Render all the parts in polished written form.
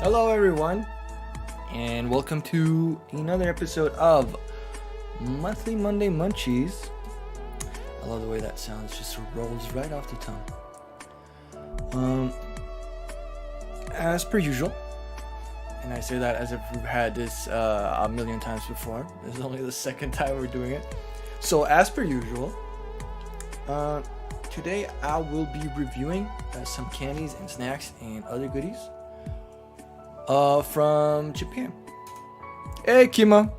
Hello everyone, and welcome to another episode of Monthly Monday Munchies. I love the way that sounds, just rolls right off the tongue. As per usual, and I say that as if we've had this a million times before. This is only the second time we're doing it. So as per usual, today I will be reviewing some candies and snacks and other goodies from Japan. Hey Kima,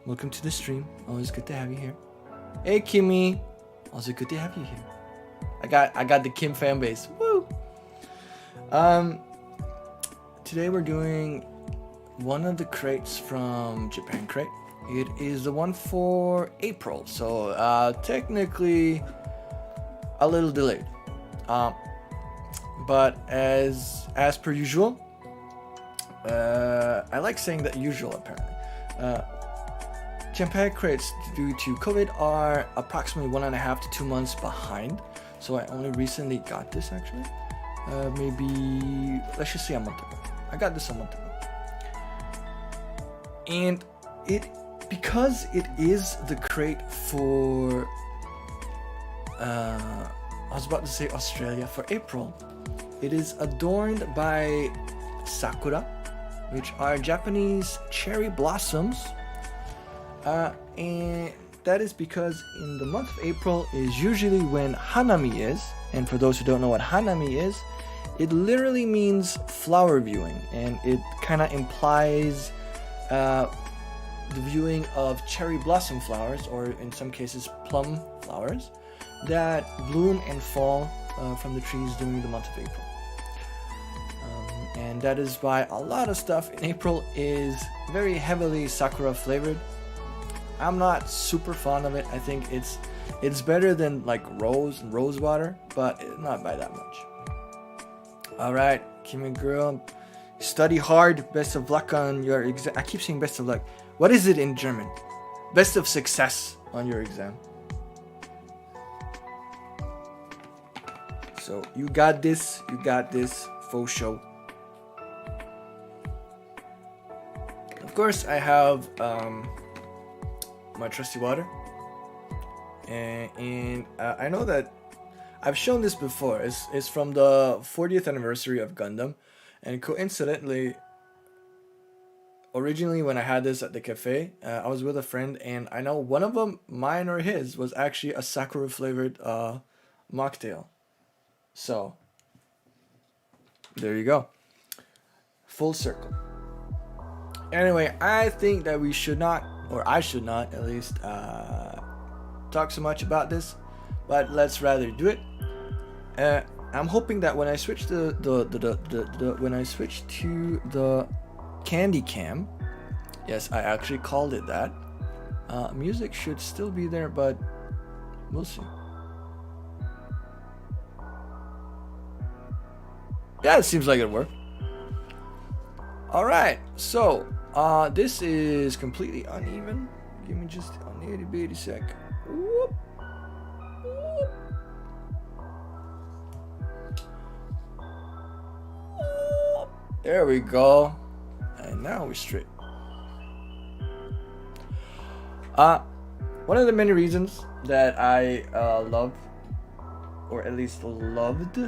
welcome to the stream. Always good to have you here. Hey Kimmy, also good to have you here. I got the Kim fan base. Woo! Today we're doing one of the crates from Japan Crate. It is the one for April, so technically a little delayed. But as per usual, I like saying that usual apparently. Japan Crates, due to COVID, are approximately 1.5 to 2 months behind. So I only recently got this actually. Maybe, let's just say a month ago. I got this a month ago. And because it is the crate for, I was about to say Australia, for April, it is adorned by sakura, which are Japanese cherry blossoms. And that is because in the month of April is usually when Hanami is. And for those who don't know what Hanami is, it literally means flower viewing. And it kind of implies the viewing of cherry blossom flowers, or in some cases plum flowers, that bloom and fall from the trees during the month of April. And that is why a lot of stuff in April is very heavily sakura flavored. I'm not super fond of it. I think it's better than like rose and rose water, but not by that much. Alright, Kimmy girl, study hard. Best of luck on your exam. I keep saying best of luck. What is it in German? Best of success on your exam. So you got this faux show. Of course, I have my trusty water, and I know that I've shown this before. It's from the 40th anniversary of Gundam, and coincidentally, originally when I had this at the cafe, I was with a friend, and I know one of them, mine or his, was actually a sakura flavored mocktail. So there you go, full circle. Anyway, I think that we should not, or I should not at least, talk so much about this, but let's rather do it. I'm hoping that when I switch to the candy cam, yes, I actually called it that. Music should still be there, but we'll see. Yeah, it seems like it'll work. All right, so this is completely uneven. Give me just an itty bitty sec. Whoop. Whoop. Whoop. There we go. And now we're straight. One of the many reasons that I love, or at least loved,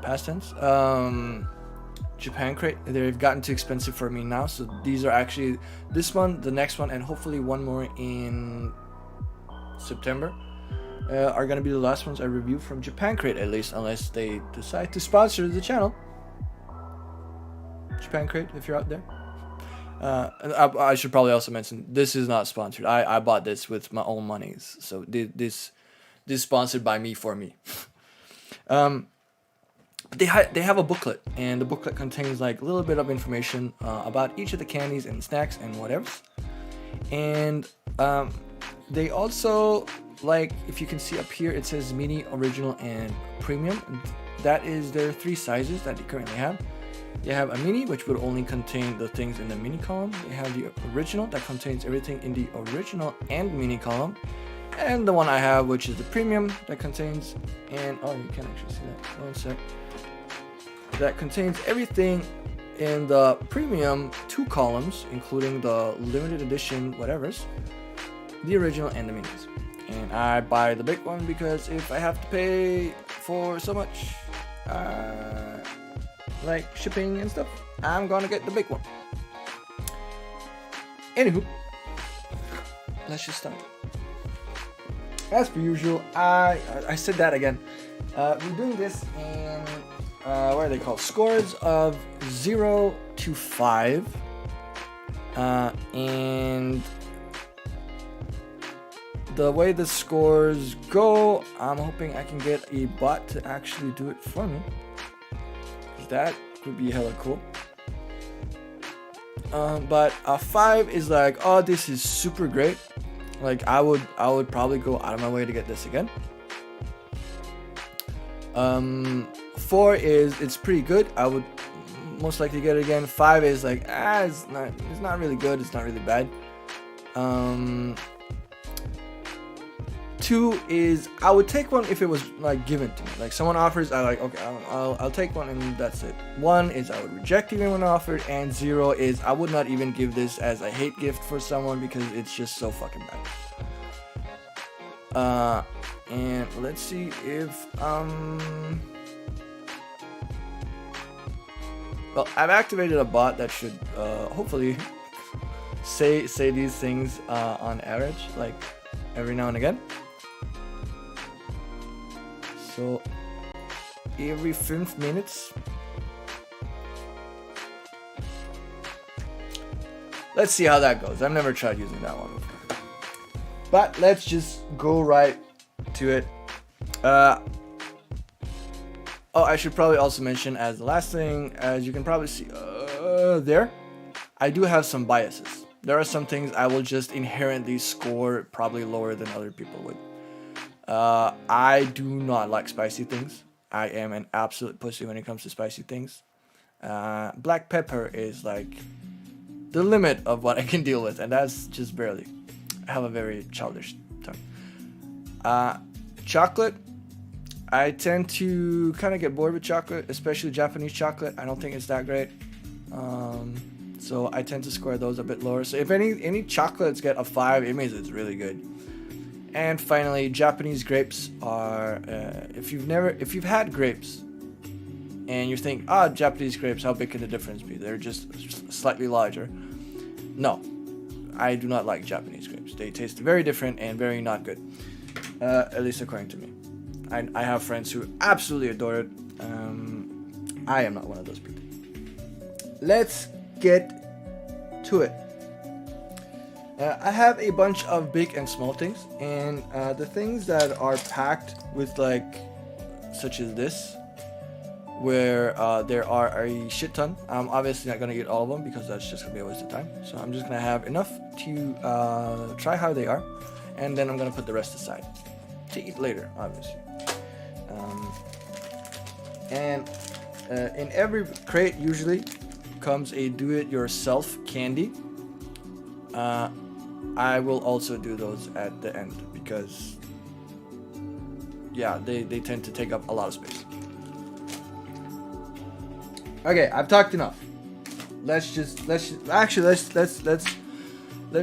past tense, Japan Crate, they've gotten too expensive for me now, so these are actually this one, the next one, and hopefully one more in September are gonna be the last ones I review from Japan Crate, at least, unless they decide to sponsor the channel. Japan Crate, if you're out there. I should probably also mention this is not sponsored. I bought this with my own monies, so this sponsored by me for me. They have a booklet, and the booklet contains like a little bit of information about each of the candies and snacks and whatever. And they also, like, if you can see up here, it says mini, original, and premium. That is their 3 sizes that they currently have. They have a mini, which would only contain the things in the mini column. They have the original, that contains everything in the original and mini column. And the one I have, which is the premium, that contains, and oh, you can't actually see that. One sec. That contains everything in the premium 2 columns, including the limited edition whatevers, the original, and the minis. And I buy the big one because if I have to pay for so much, like shipping and stuff, I'm gonna get the big one. Anywho, let's just start. As per usual, I said that again. We're doing this in what are they called? Scores of 0 to 5, and the way the scores go, I'm hoping I can get a bot to actually do it for me. That would be hella cool. But a 5 is like, oh, this is super great. Like I would probably go out of my way to get this again. 4 is it's pretty good. I would most likely get it again. 5 is like it's not really good. It's not really bad. 2 is I would take one if it was like given to me. Like someone offers, I like okay, I'll take one and that's it. 1 is I would reject even when offered, and 0 is I would not even give this as a hate gift for someone because it's just so fucking bad. And let's see if well, I've activated a bot that should hopefully say these things on average, like every now and again. So every 5 minutes. Let's see how that goes. I've never tried using that one before. But let's just go right to it. Oh, I should probably also mention as the last thing, as you can probably see there, I do have some biases. There are some things I will just inherently score probably lower than other people would. I do not like spicy things. I am an absolute pussy when it comes to spicy things. Black pepper is like the limit of what I can deal with, and that's just barely. I have a very childish tongue. Chocolate, I tend to kind of get bored with chocolate, especially Japanese chocolate. I don't think it's that great. So I tend to score those a bit lower. So if any chocolates get a 5, it means it's really good. And finally, Japanese grapes are if you've had grapes and you think, Japanese grapes, how big can the difference be? They're just slightly larger. No, I do not like Japanese grapes. They taste very different and very not good, at least according to me. I have friends who absolutely adore it. I am not one of those people. Let's get to it. I have a bunch of big and small things, and the things that are packed with like, such as this, where there are a shit ton. I'm obviously not gonna eat all of them because that's just gonna be a waste of time. So I'm just gonna have enough to try how they are, and then I'm gonna put the rest aside to eat later, obviously. And in every crate usually comes a do-it-yourself candy. I will also do those at the end because, yeah, they tend to take up a lot of space. Okay, I've talked enough. Let's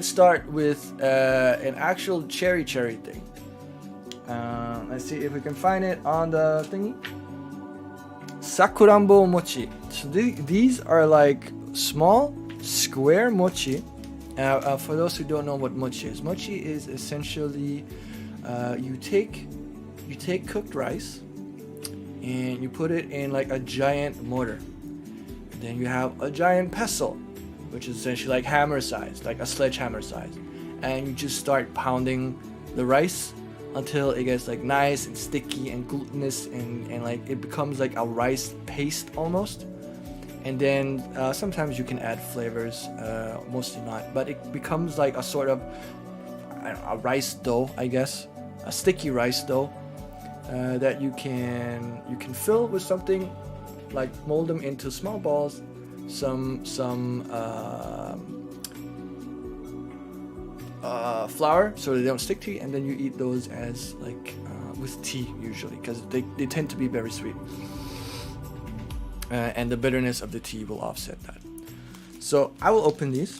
start with an actual cherry thing. Let's see if we can find it on the thingy. Sakurambo mochi. So these are like small square mochi. For those who don't know what mochi is essentially you take cooked rice and you put it in like a giant mortar. Then you have a giant pestle, which is essentially like hammer size, like a sledgehammer size, and you just start pounding the rice until it gets like nice and sticky and glutinous and like it becomes like a rice paste almost. And then sometimes you can add flavors, mostly not, but it becomes like a sort of a rice dough, I guess, a sticky rice dough that you can fill with something, like mold them into small balls, some flour so they don't stick to you, and then you eat those as like with tea usually because they tend to be very sweet. And the bitterness of the tea will offset that. So I will open these.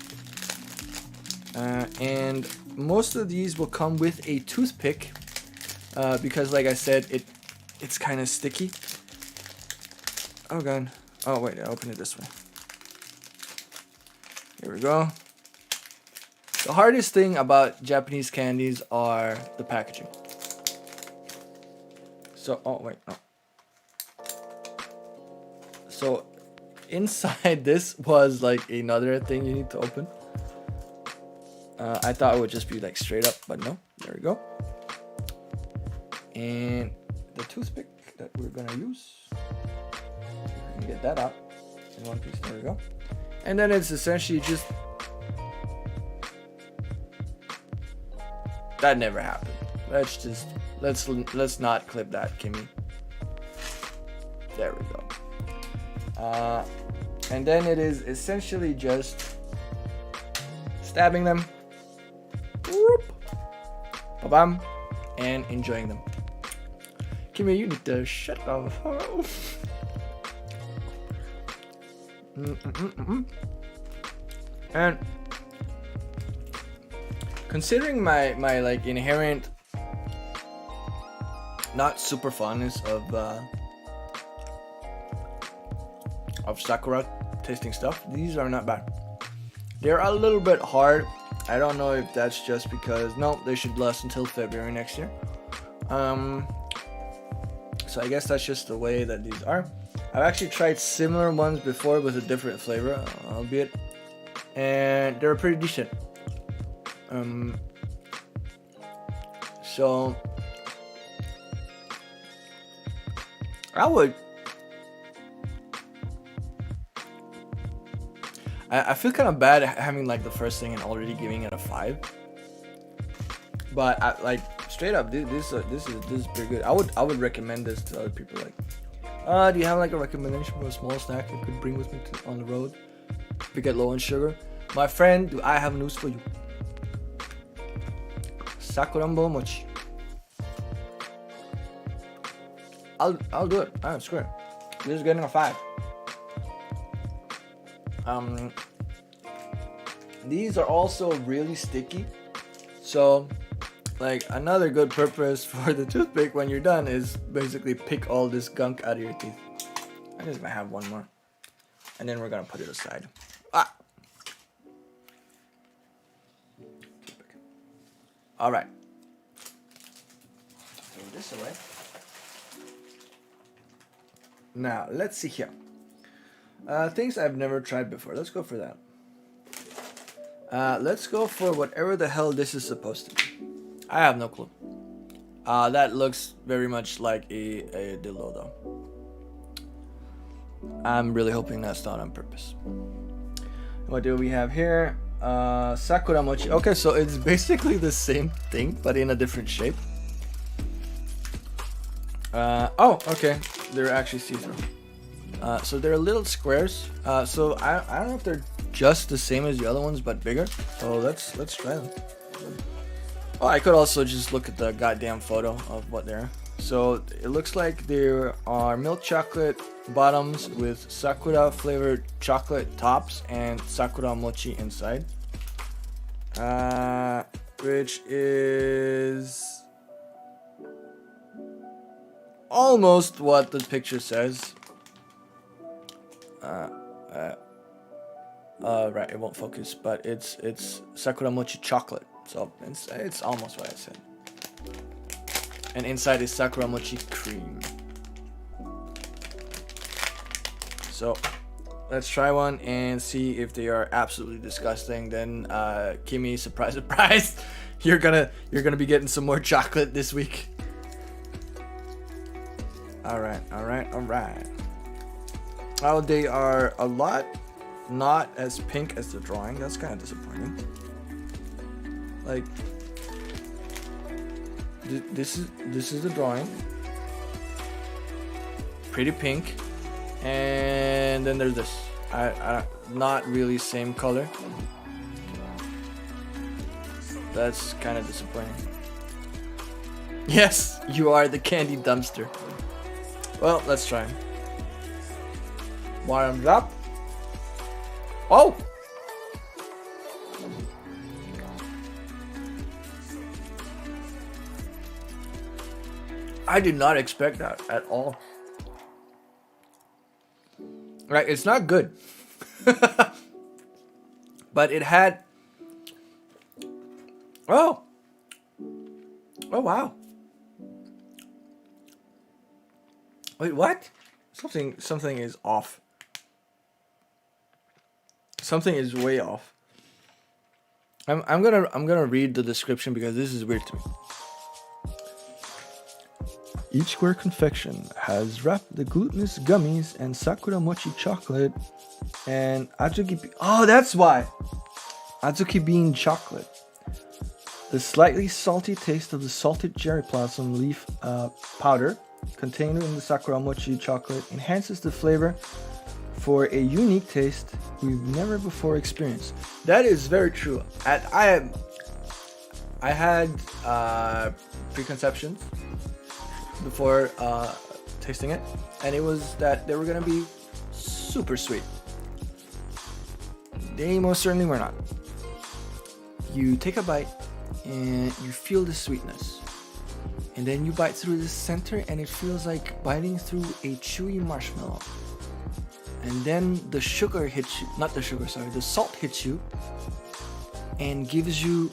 And most of these will come with a toothpick because like I said, it's kind of sticky. Oh god. Oh wait, I opened it this way. Here we go. The hardest thing about Japanese candies are the packaging. So, oh wait, no. So, inside this was like another thing you need to open. I thought it would just be like straight up, but no. There we go. And the toothpick that we're gonna use. We can get that out in one piece. There we go. And then it's essentially just that never happened. Let's not clip that, Kimmy. There we go. And then it is essentially just stabbing them, whoop, ba-bam, and enjoying them. Kimmy, you need to shut up. And considering my like inherent not super fondness of sakura tasting stuff, these are not bad. They're a little bit hard. I don't know if that's just because they should last until February next year. So I guess that's just the way that these are. I've actually tried similar ones before with a different flavor, albeit, and they're pretty decent. So I feel kind of bad having like the first thing and already giving it a 5. But like straight up, this is pretty good. I would recommend this to other people. Like, do you have like a recommendation for a small snack I could bring with me on the road if you get low on sugar? My friend, do I have news for you? Sakura mochi. I'll do it. Screw it. This is getting a 5. These are also really sticky, so like another good purpose for the toothpick when you're done is basically pick all this gunk out of your teeth. I just might have one more, and then we're gonna put it aside. All right, throw this away. Now let's see here. Things I've never tried before. Let's go for that. Let's go for whatever the hell this is supposed to be. I have no clue. That looks very much like a dildo though. I'm really hoping that's not on purpose. What do we have here? Sakura mochi. Okay, so it's basically the same thing, but in a different shape. Oh, okay. They're actually see-through. So they're little squares. So I don't know if they're just the same as the other ones, but bigger. So let's try them. Oh, I could also just look at the goddamn photo of what they're. So it looks like there are milk chocolate bottoms with sakura flavored chocolate tops and sakura mochi inside. Which is almost what the picture says. Right, it won't focus, but it's sakura mochi chocolate, so it's almost what I said. And inside is sakura mochi cream. So let's try one and see if they are absolutely disgusting. Then Kimmy, surprise, surprise, you're gonna be getting some more chocolate this week. All right. Oh, they are a lot not as pink as the drawing. That's kind of disappointing. Like this is the drawing. Pretty pink, and then there's this. I not really same color. That's kind of disappointing. Yes, you are the candy dumpster. Well, let's try. Bottoms up. Oh! I did not expect that at all. Right, it's not good. But it had... Oh! Oh, wow. Wait, what? Something is off. Something is way off. I'm gonna read the description because this is weird to me. Each square confection has wrapped the glutinous gummies and sakura mochi chocolate and azuki. Oh, that's why. Azuki bean chocolate. The slightly salty taste of the salted cherry blossom leaf powder contained in the sakura mochi chocolate enhances the flavor for a unique taste we've never before experienced. That is very true. I had preconceptions before tasting it, and it was that they were gonna be super sweet. They most certainly were not. You take a bite and you feel the sweetness, and then you bite through the center and it feels like biting through a chewy marshmallow. And then the sugar hits you, not the sugar, sorry, the salt hits you and gives you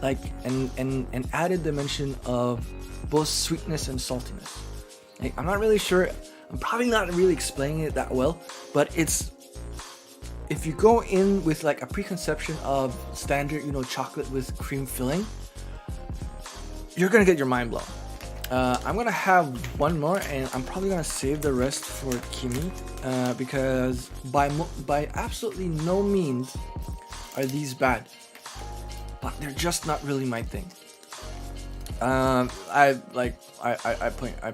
like an added dimension of both sweetness and saltiness. Like, I'm not really sure, I'm probably not really explaining it that well, but it's, if you go in with like a preconception of standard, chocolate with cream filling, you're gonna get your mind blown. I'm gonna have one more, and I'm probably gonna save the rest for Kimi, because by absolutely no means are these bad, but they're just not really my thing. I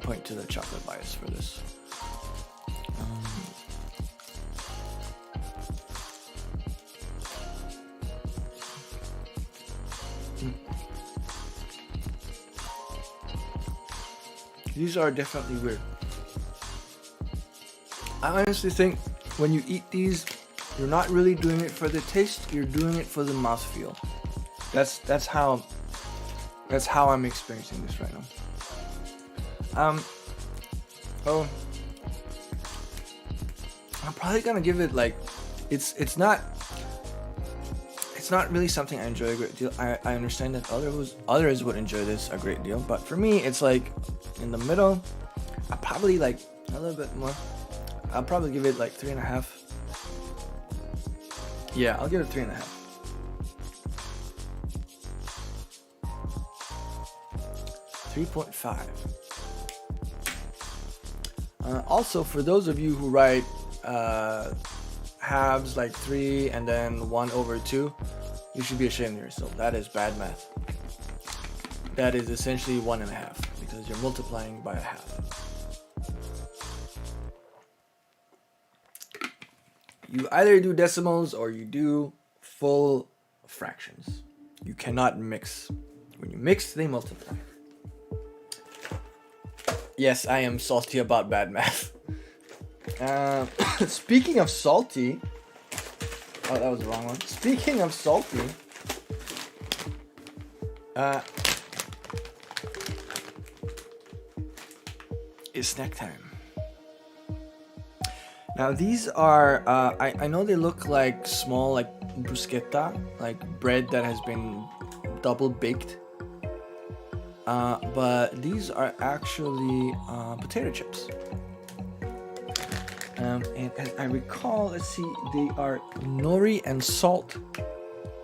point to the chocolate bias for this. These are definitely weird. I honestly think when you eat these, you're not really doing it for the taste, you're doing it for the mouthfeel. That's how I'm experiencing this right now. I'm probably gonna give it like, it's not really something I enjoy a great deal. I understand that others would enjoy this a great deal, but for me, it's like in the middle. I probably like a little bit more. I'll probably give it like 3.5. Yeah, I'll give it 3.5. 3.5. Also, for those of you who write halves like 3 and then 1/2, you should be ashamed of yourself. That is bad math. That is essentially 1.5 because you're multiplying by a half. You either do decimals or you do full fractions. You cannot mix. When you mix, they multiply. Yes, I am salty about bad math. Speaking of salty, oh, that was the wrong one. Speaking of salty, it's snack time. Now these are, I know they look like small, like bruschetta, like bread that has been double baked. But these are actually potato chips. And as I recall, let's see, they are nori and salt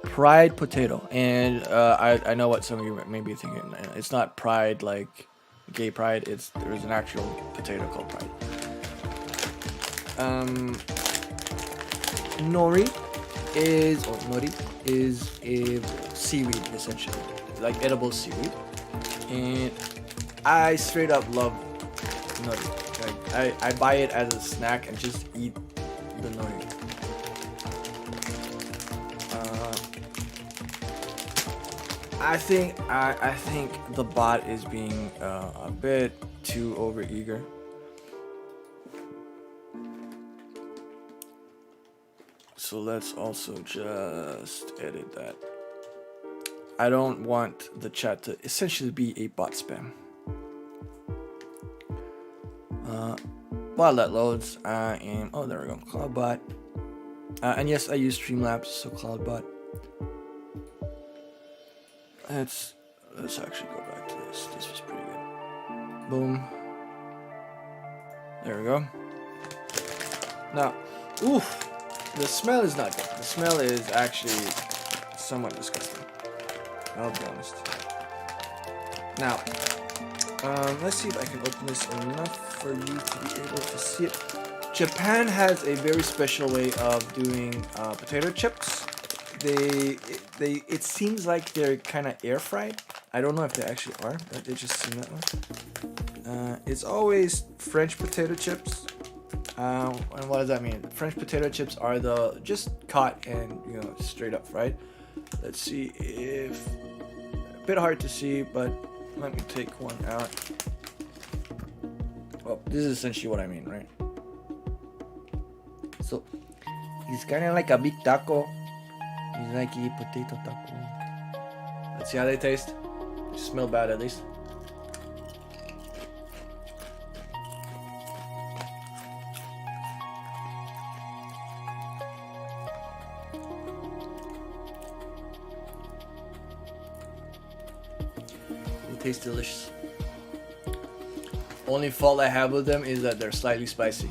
pride potato. And I know what some of you may be thinking. It's not pride like gay pride. There's an actual potato called pride. Nori is a seaweed, essentially, like edible seaweed. And I straight up love nori. Like I buy it as a snack and just eat the nori. I think the bot is being a bit too overeager. So let's also just edit that. I don't want the chat to essentially be a bot spam. While that loads, I am, oh, there we go, CloudBot. And yes, I use Streamlabs, so CloudBot. Let's actually go back to this. This was pretty good. Boom. There we go. Now, oof, the smell is not good. The smell is actually somewhat disgusting. I'll be honest. Now, let's see if I can open this enough for you to be able to see it. Japan has a very special way of doing potato chips. It seems like they're kind of air fried. I don't know if they actually are, but they just seem that way. It's always French potato chips. And what does that mean? French potato chips are the just caught and straight up fried. Let's see if a bit hard to see, but let me take one out. Well, this is essentially what I mean, right? So it's kind of like a big taco. It's like a potato taco. Let's see how they taste. They smell bad at least. They taste delicious. Only fault I have with them is that they're slightly spicy.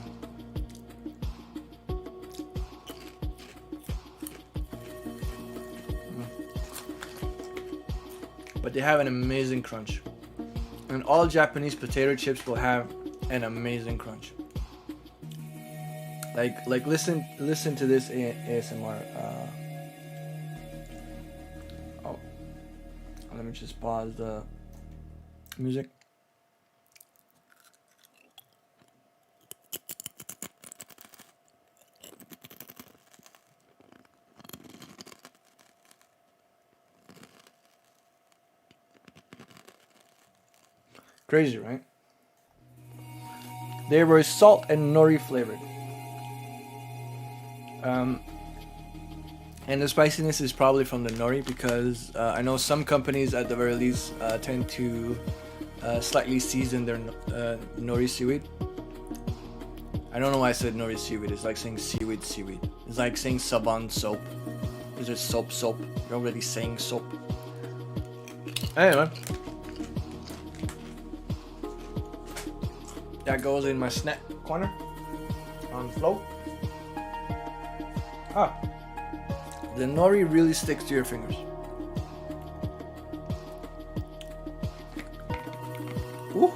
But they have an amazing crunch. And all Japanese potato chips will have an amazing crunch. Like listen to this ASMR. Oh, let me just pause the music. Crazy, right? They were salt and nori flavored. And the spiciness is probably from the nori because I know some companies at the very least tend to slightly season their nori seaweed. I don't know why I said nori seaweed. It's like saying seaweed. It's like saying saban soap. Is it soap? You're already saying soap. Anyway. That goes in my snack corner on the floor. The nori really sticks to your fingers. Ooh.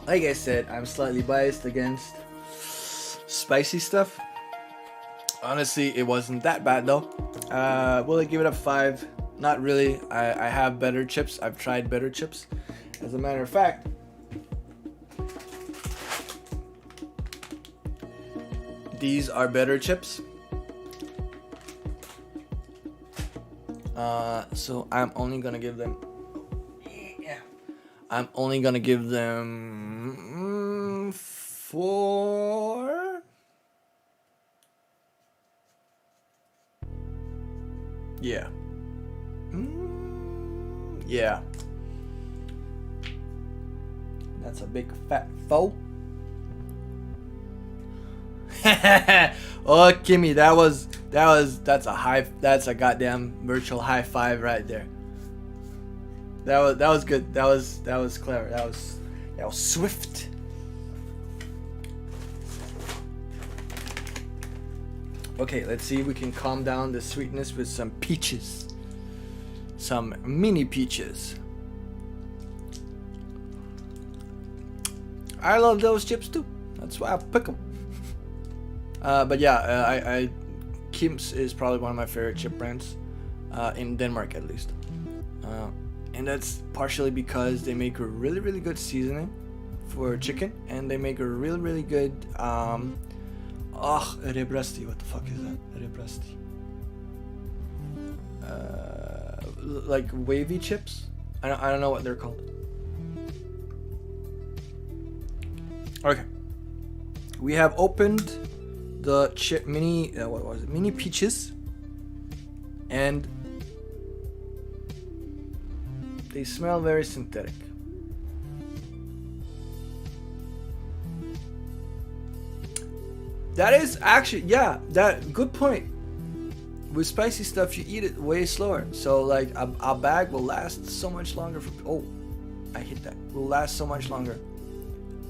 Like I said, I'm slightly biased against spicy stuff. Honestly, it wasn't that bad though. Will I give it a 5? Not really. I have better chips. I've tried better chips. As a matter of fact, these are better chips. So I'm only gonna give them. I'm only gonna give them 4. Yeah. Yeah. That's a big fat foe. Oh, Kimmy, that's a goddamn virtual high five right there. That was good. That was clever. That was swift. Okay, let's see if we can calm down the sweetness with some peaches. Some mini peaches. I love those chips too. That's why I pick them. But yeah, Kim's is probably one of my favorite chip brands, in Denmark at least. And that's partially because they make a really, really good seasoning for chicken, and they make a really, really good, rebrasti. What the fuck is that? Rebrasti. Like wavy chips. I don't know what they're called. Okay. We have opened the chip mini. What was it? Mini peaches. And they smell very synthetic. That is actually, yeah, that good point. with spicy stuff, you eat it way slower. So like a bag will last so much longer. Oh, I hit that. Will last so much longer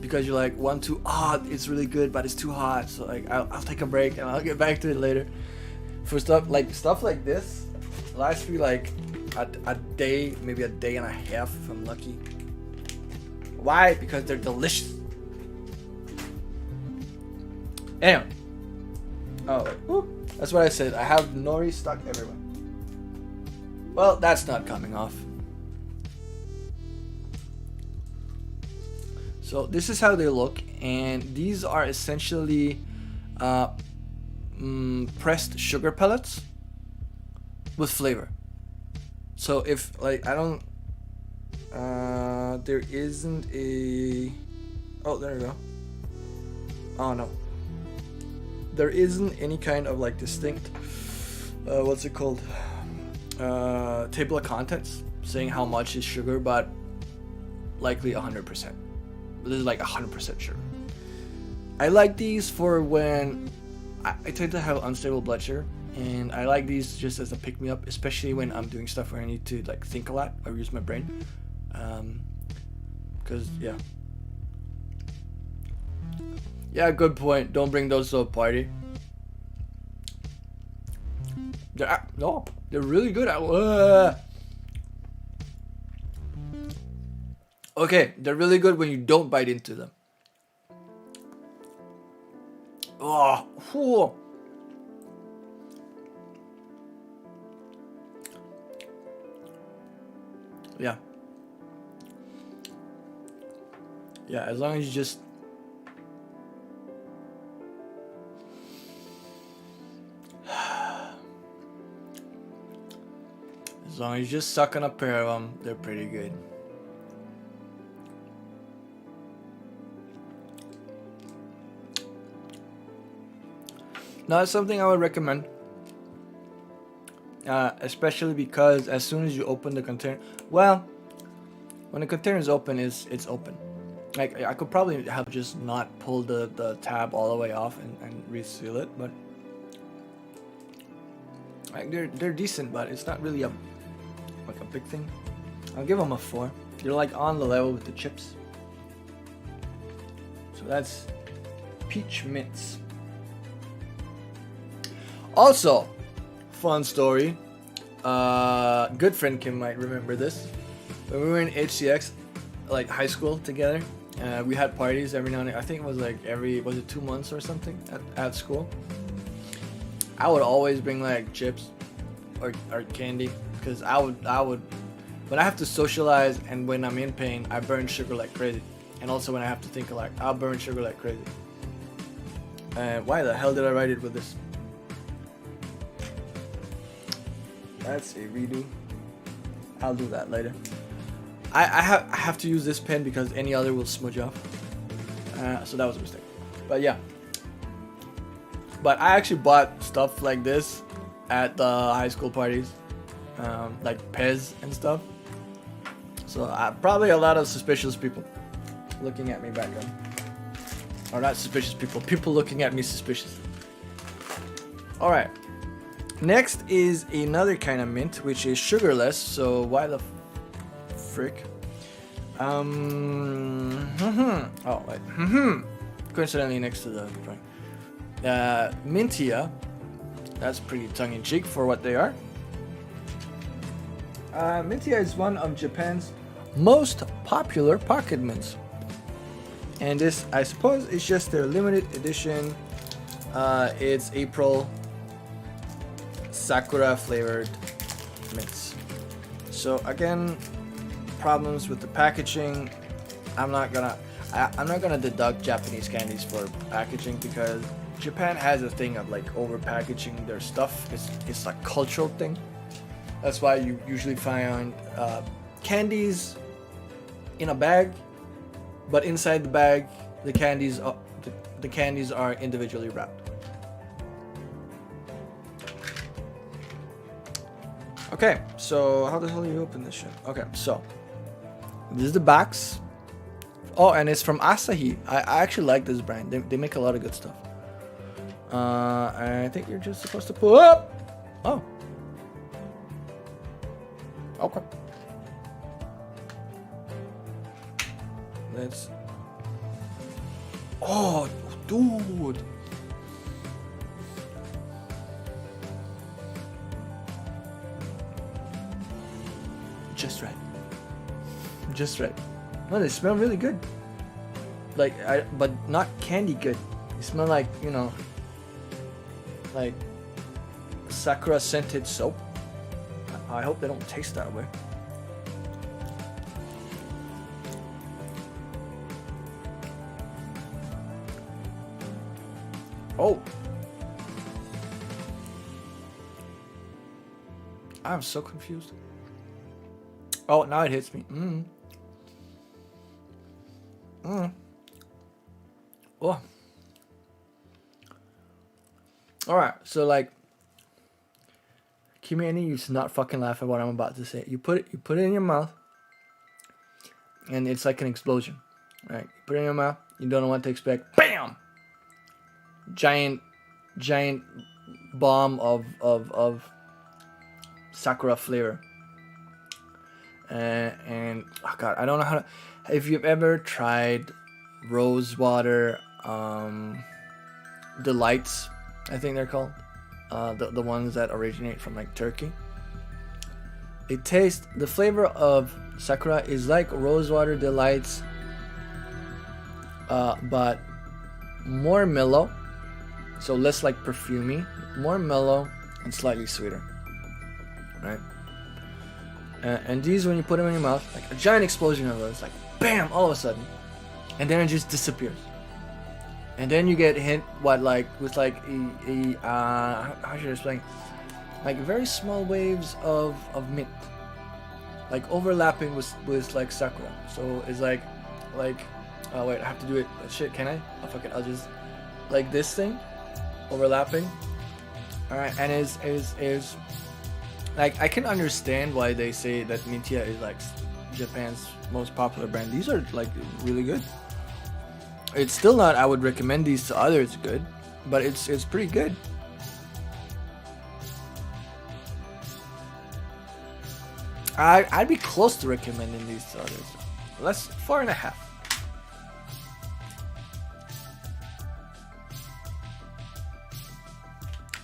because you're like it's really good, but it's too hot. So like I'll take a break and I'll get back to it later. For stuff like this, lasts me like a day, maybe a day and a half if I'm lucky. Why? Because they're delicious. Anyway. Oh, wait. That's what I said. I have nori stuck everywhere. Well, that's not coming off. So this is how they look, and these are essentially pressed sugar pellets with flavor. So if like I don't, there isn't a. Oh, there we go. Oh no. There isn't any kind of like distinct, what's it called? Table of contents saying how much is sugar, but likely 100%. This is like 100% sugar. I like these for when I tend to have unstable blood sugar, and I like these just as a pick me up, especially when I'm doing stuff where I need to like think a lot or use my brain. Because yeah, good point. Don't bring those to a party. They're really good. Okay, they're really good when you don't bite into them. Oh, yeah. Yeah, as long as you just as long as you just suck on a pair of them, they're pretty good. Now, it's something I would recommend, especially because as soon as you open the container, well, when the container is open, it's open. Like I could probably have just not pulled the tab all the way off and reseal it, but like they're decent, but it's not really a big thing. I'll give them a 4. They're like on the level with the chips. So that's peach mints. Also, fun story. Good friend Kim might remember this. When we were in HCX, like high school together, we had parties every now and then. I think it was like was it 2 months or something at school. I would always bring like chips or candy, because I would when I have to socialize and when I'm in pain, I burn sugar like crazy. And also when I have to think a lot, I'll burn sugar like crazy. Why the hell did I write it with this? That's a redo. I'll do that later. I have to use this pen because any other will smudge off. So that was a mistake. But yeah. But I actually bought stuff like this at the high school parties. Like Pez and stuff. So probably a lot of suspicious people looking at me back then. Or not suspicious people. People looking at me suspiciously. Alright. Next is another kind of mint, which is sugarless. So why the frick? Oh wait. Coincidentally next to the drawing. Mintia. That's pretty tongue-in-cheek for what they are. Mintia is one of Japan's most popular pocket mints. And this, I suppose, is just their limited edition. It's April sakura flavored mints. So again, problems with the packaging. I'm not gonna deduct Japanese candies for packaging, because Japan has a thing of like over packaging their stuff. It's a cultural thing. That's why you usually find candies in a bag, but inside the bag the candies are individually wrapped. Okay, so how the hell do you open this shit? Okay, so this is the box. Oh, and it's from Asahi. I actually like this brand. They make a lot of good stuff. I think you're just supposed to pull up. Oh. Okay. Let's. Oh, dude. Just right. Just right. No, they smell really good. Like, but not candy good. They smell like, you know, like sakura scented soap. I hope they don't taste that way. Oh. I'm so confused. Oh, now it hits me. Oh. Alright, so like Kimi, I need you to not fucking laugh at what I'm about to say. You put it in your mouth and it's like an explosion. Right? You put it in your mouth, you don't know what to expect. BAM! Giant bomb of sakura flavor. And oh god, I don't know how to. If you've ever tried rose water delights, I think they're called, the ones that originate from like Turkey. It tastes, the flavor of sakura is like rose water delights, but more mellow, so less like perfumey, more mellow and slightly sweeter, right? And these, when you put them in your mouth, like a giant explosion of those, like bam, all of a sudden, and then it just disappears. And then you get hit with like how should I explain? Like very small waves of mint, like overlapping with like sakura. So it's like oh wait, I have to do it. Shit, can I? Oh fuck it, I'll just like this thing overlapping. All right, and is like, I can understand why they say that Mintia is like Japan's most popular brand. These are like really good. It's still not, I would recommend these to others good, but it's pretty good. I'd be close to recommending these to others. That's 4.5.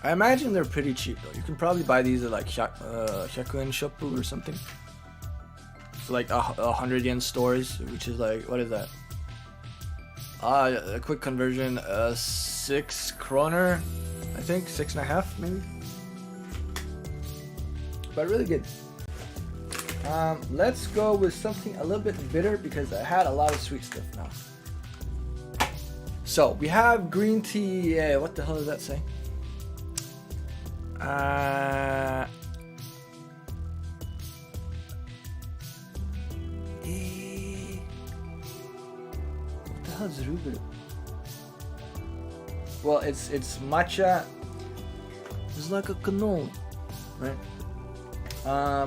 I imagine they're pretty cheap though. You can probably buy these at like Shakuen Shoppu or something. For like 100 yen stores, which is like, what is that? A quick conversion, 6 kroner, I think, 6.5 maybe. But really good. Let's go with something a little bit bitter because I had a lot of sweet stuff now. So we have green tea. What the hell does that say? What the hell is rhubarb? Well, it's matcha. It's like a cannoli, right?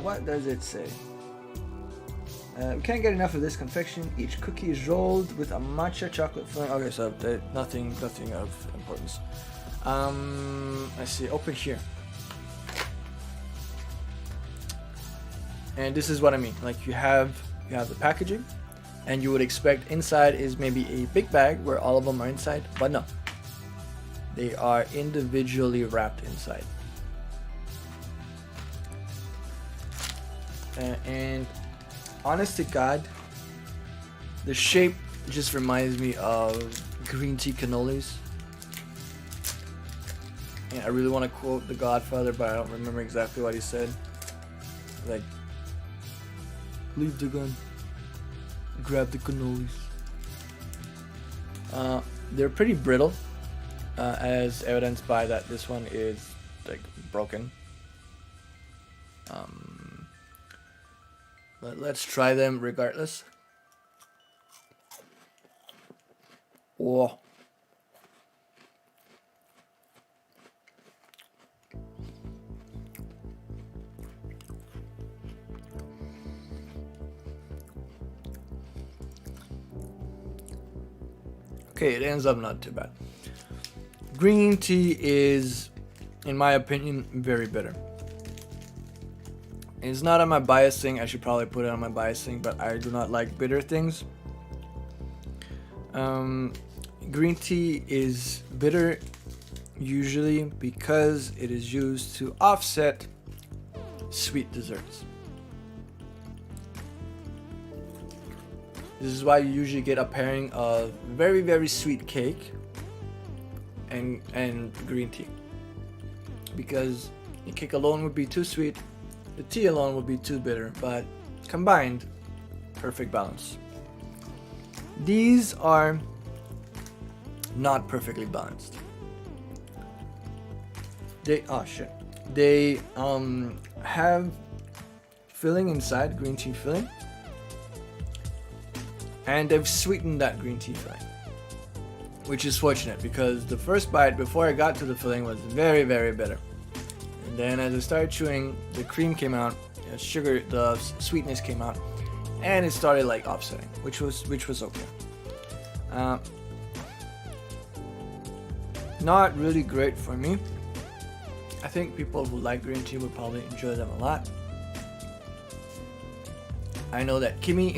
What does it say? We can't get enough of this confection. Each cookie is rolled with a matcha chocolate filling. Okay, so nothing of importance. I see. Open here. And this is what I mean. Like you have the packaging, and you would expect inside is maybe a big bag where all of them are inside, but no. They are individually wrapped inside. And honest to God, the shape just reminds me of green tea cannolis. And I really want to quote The Godfather, but I don't remember exactly what he said. Like, leave the gun, grab the cannolis. They're pretty brittle, as evidenced by that this one is like broken. But let's try them regardless. Whoa. Okay, it ends up not too bad. Green tea is in my opinion, very bitter. It's not on my bias thing. I should probably put it on my bias thing, but I do not like bitter things. Green tea is bitter usually because it is used to offset sweet desserts. This is why you usually get a pairing of very, very sweet cake and green tea. Because the cake alone would be too sweet, the tea alone would be too bitter, but combined, perfect balance. These are not perfectly balanced. They have filling inside, green tea filling, and they've sweetened that green tea filling, which is fortunate because the first bite before I got to the filling was very, very bitter. And then as I started chewing, the cream came out, the sweetness came out, and it started like offsetting, which was okay. Not really great for me. I think people who like green tea would probably enjoy them a lot. I know that Kimmy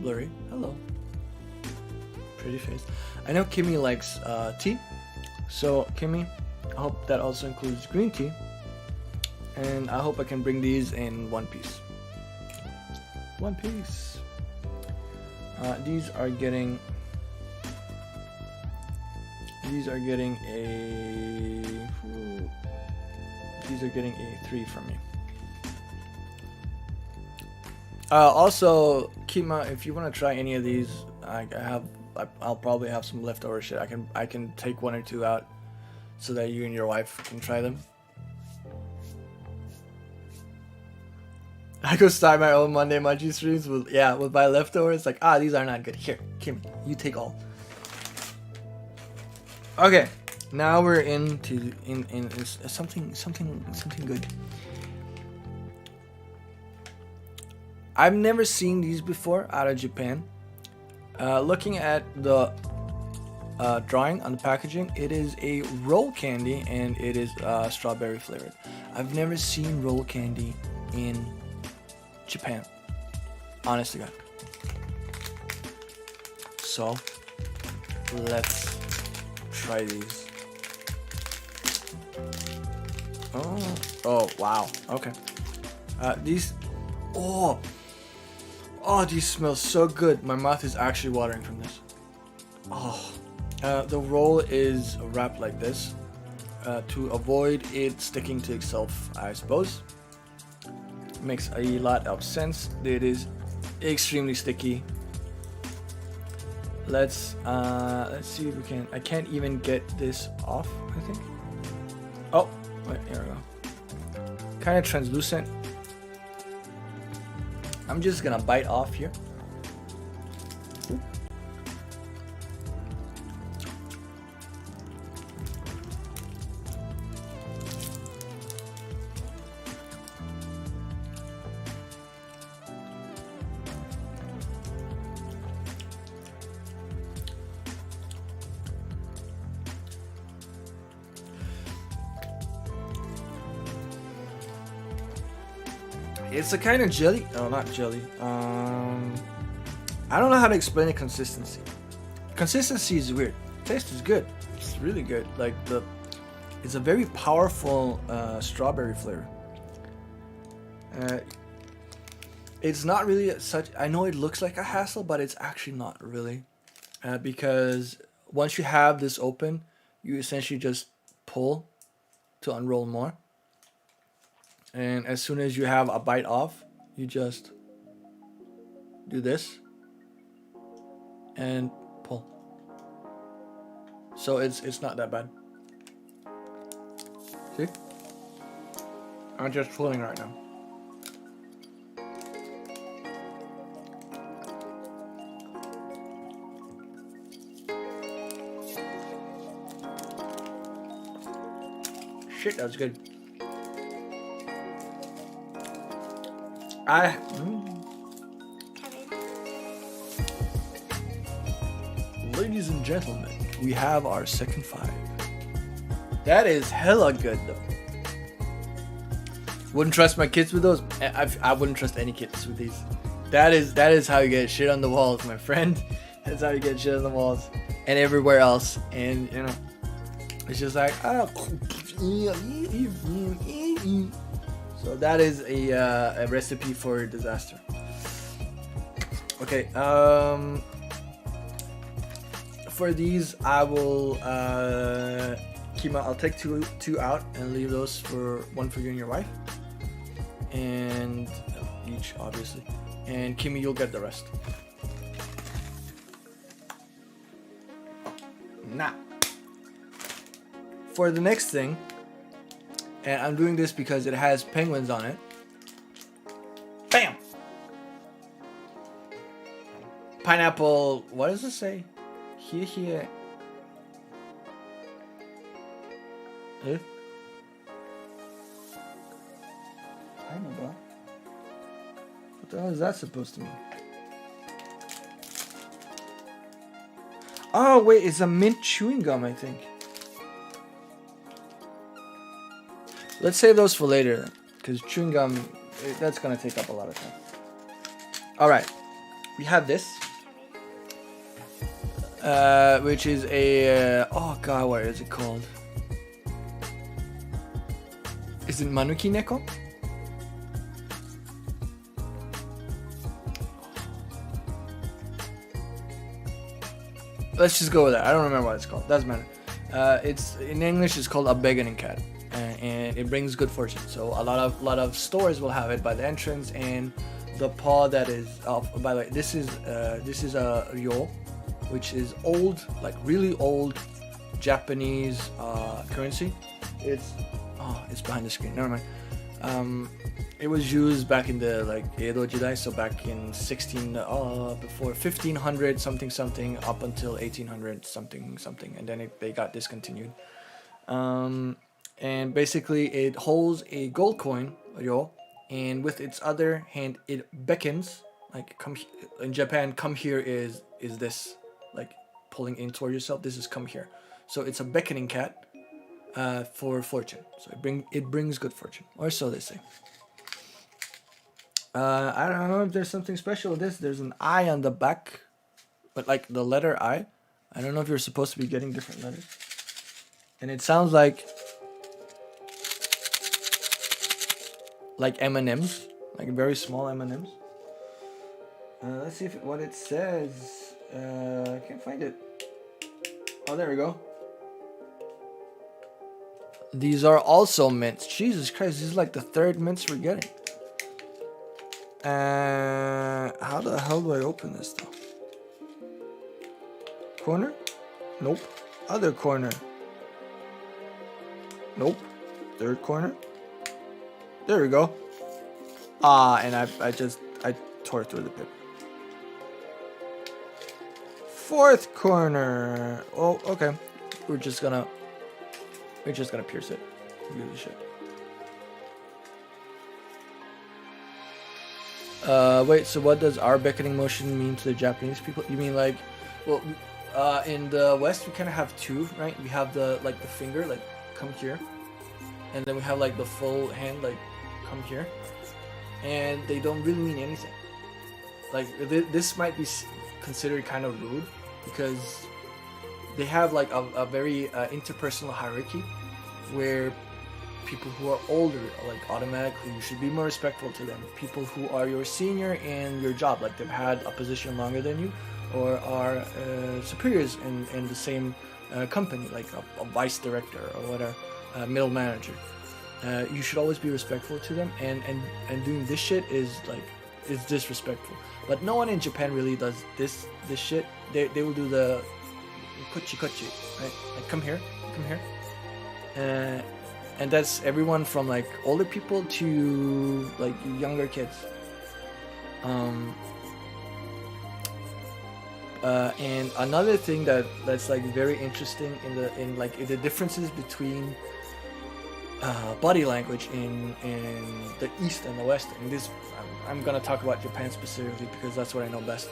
blurry. Hello. Pretty face. I know Kimmy likes tea. So Kimmy, I hope that also includes green tea. And I hope I can bring these in one piece. One piece. These are getting a 3 from me. Also, Kima, if you want to try any of these, I'll probably have some leftover shit. I can take 1 or 2 out so that you and your wife can try them. I go start my own Monday Munchies streams with my leftovers. Like, these are not good. Here, Kim, you take all. Okay, now we're into something good. I've never seen these before out of Japan. Looking at the drawing on the packaging, it is a roll candy and it is strawberry flavored. I've never seen roll candy in Japan, honest to God. So let's try these. Oh wow, okay. These smell so good. My mouth is actually watering from this. The roll is wrapped like this to avoid it sticking to itself, I suppose. Makes a lot of sense. It is extremely sticky. Let's see if we can. I can't even get this off, I think. Oh, wait, here we go. Kind of translucent. I'm just gonna bite off here. It's a kind of jelly. Oh, not jelly. I don't know how to explain the consistency. Consistency is weird. Taste is good. It's really good. Like it's a very powerful strawberry flavor. It's not really such. I know it looks like a hassle, but it's actually not really, because once you have this open, you essentially just pull to unroll more. And as soon as you have a bite off, you just do this and pull. So it's not that bad. See? I'm just pulling right now. Shit, that's good. Ladies and gentlemen, we have our second 5. That is hella good though. Wouldn't trust my kids with those. I wouldn't trust any kids with these. That is how you get shit on the walls, my friend. That's how you get shit on the walls and everywhere else. And you know, it's just like oh. So that is a recipe for disaster. Okay. For these, I will I'll take two out and leave those for one for you and your wife, and each obviously. And Kimmy, you'll get the rest. Now, for the next thing, and I'm doing this because it has penguins on it. Bam! Pineapple, what does it say? Here. Eh? Pineapple? What the hell is that supposed to mean? Oh wait, it's a mint chewing gum, I think. Let's save those for later, because chewing gum, that's gonna take up a lot of time. Alright, we have this. Which is a, oh god, what is it called? Is it Manuki Neko? Let's just go with that. I don't remember what it's called. Doesn't matter. It's in English. It's called a begging cat, and it brings good fortune. So a lot of stores will have it by the entrance, and the paw that is. Oh, by the way, this is a ryo, which is old, like really old Japanese currency. It's behind the screen. Never mind. It was used back in the like Edo Jidai, so back in before 1500 something up until 1800 something, and then they got discontinued. And basically it holds a gold coin, ryo, and with its other hand it beckons, like come in Japan. Come here is this, like pulling in toward yourself. This is come here. So it's a beckoning cat for fortune. So it brings good fortune, or so they say. I don't know if there's something special with this. There's an I on the back, but like the letter I. I don't know if you're supposed to be getting different letters. And it sounds like M&Ms, like very small M&Ms. Let's see what it says. I can't find it. Oh, there we go. These are also mints. Jesus Christ, this is like the third mints we're getting. How the hell do I open this though? Corner? Nope. Other corner? Nope. Third corner? There we go. And I tore through the paper. Fourth corner. Oh, okay. We're just gonna pierce it. Really should. Wait, so what does our beckoning motion mean to the Japanese people? You mean like, well, in the West we kind of have two, right? We have the finger, like come here, and then we have like the full hand, like come here, and they don't really mean anything. Like this might be considered kind of rude because they have like a very interpersonal hierarchy where people who are older, like automatically you should be more respectful to them. People who are your senior in your job, like they've had a position longer than you or are superiors in the same company, like a vice director or whatever, middle manager, you should always be respectful to them, and doing this shit is disrespectful. But no one in Japan really does this shit. They will do the kochi, right? Like come here. And that's everyone from like older people to like younger kids. And another thing that's like very interesting in the differences between body language in the East and the West. And this, I'm gonna talk about Japan specifically because that's what I know best.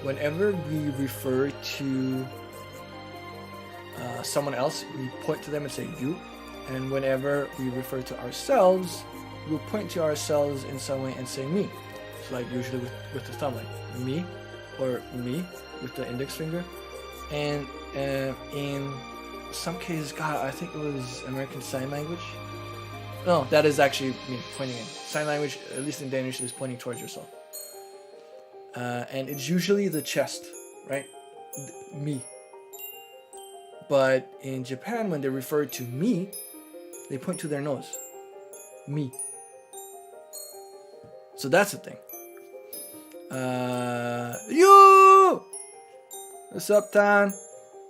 Whenever we refer to someone else, we point to them and say you. And whenever we refer to ourselves, we'll point to ourselves in some way and say me. So like usually with the thumb, like me or me with the index finger. And in some cases, God, I think it was American Sign Language. No, that is actually me pointing in. Sign language, at least in Danish, is pointing towards yourself. And it's usually the chest, right? Me. But in Japan, when they refer to me, they point to their nose. Me. So that's the thing. You! What's up, Tan?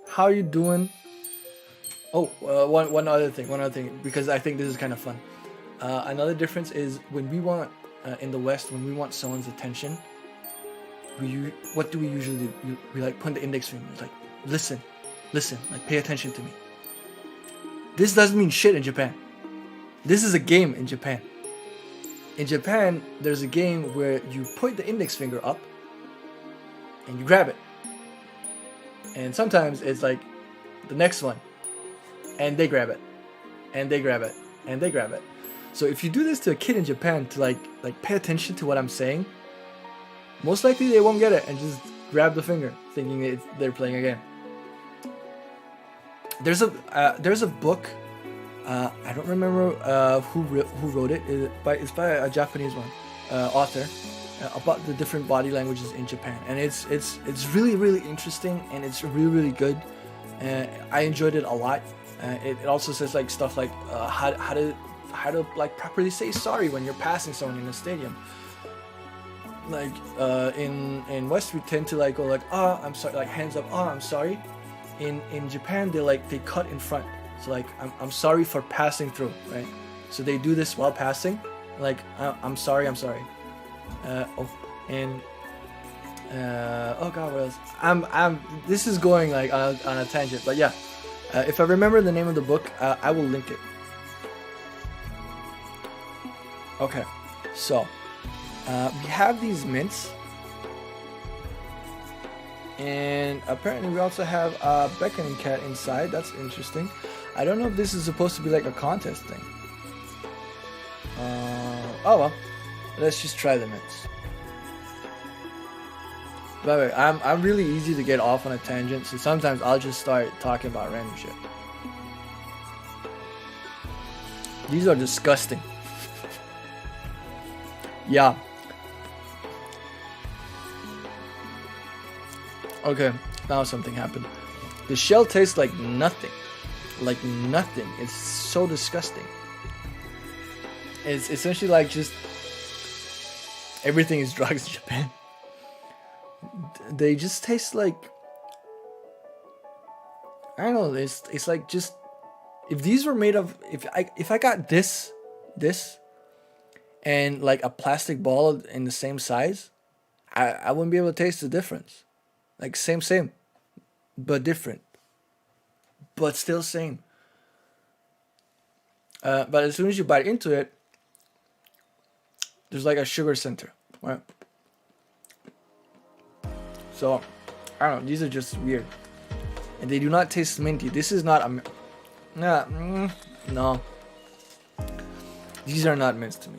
How you doing? Oh, one other thing, because I think this is kind of fun. Another difference is when we want, in the West, when we want someone's attention, what do we usually do? We like put the index finger, like, listen, like, pay attention to me. This doesn't mean shit in Japan. This is a game in Japan. In Japan, there's a game where you point the index finger up and you grab it. And sometimes it's like the next one. And they grab it. And they grab it. And they grab it. So if you do this to a kid in Japan to like pay attention to what I'm saying, most likely they won't get it and just grab the finger thinking they're playing a game. There's a book. I don't remember who wrote it. It's by a Japanese author about the different body languages in Japan, and it's really, really interesting, and it's really, really good. I enjoyed it a lot. It also says like stuff like how to like properly say sorry when you're passing someone in a stadium. Like in West we tend to like go like I'm sorry, like hands up, I'm sorry. In Japan they cut in front. So like I'm sorry for passing through, right? So they do this while passing, like I'm sorry. Oh God, what else? This is going like on a tangent, but yeah. If I remember the name of the book, I will link it. Okay, so we have these mints, and apparently we also have a beckoning cat inside. That's interesting. I don't know if this is supposed to be like a contest thing. Oh well, let's just try the mints. By the way, I'm really easy to get off on a tangent, so sometimes I'll just start talking about random shit. These are disgusting. Yeah. Okay, now something happened. The shell tastes like nothing. Like nothing. It's so disgusting. It's essentially like just everything is drugs in Japan. They just taste like, I don't know, it's like just, if these were made of, if I got this and like a plastic ball in the same size, I wouldn't be able to taste the difference. Like same, but different, but still same. But as soon as you bite into it, there's like a sugar center, right? So, I don't know, these are just weird. And they do not taste minty. This is not a... no. These are not mints to me.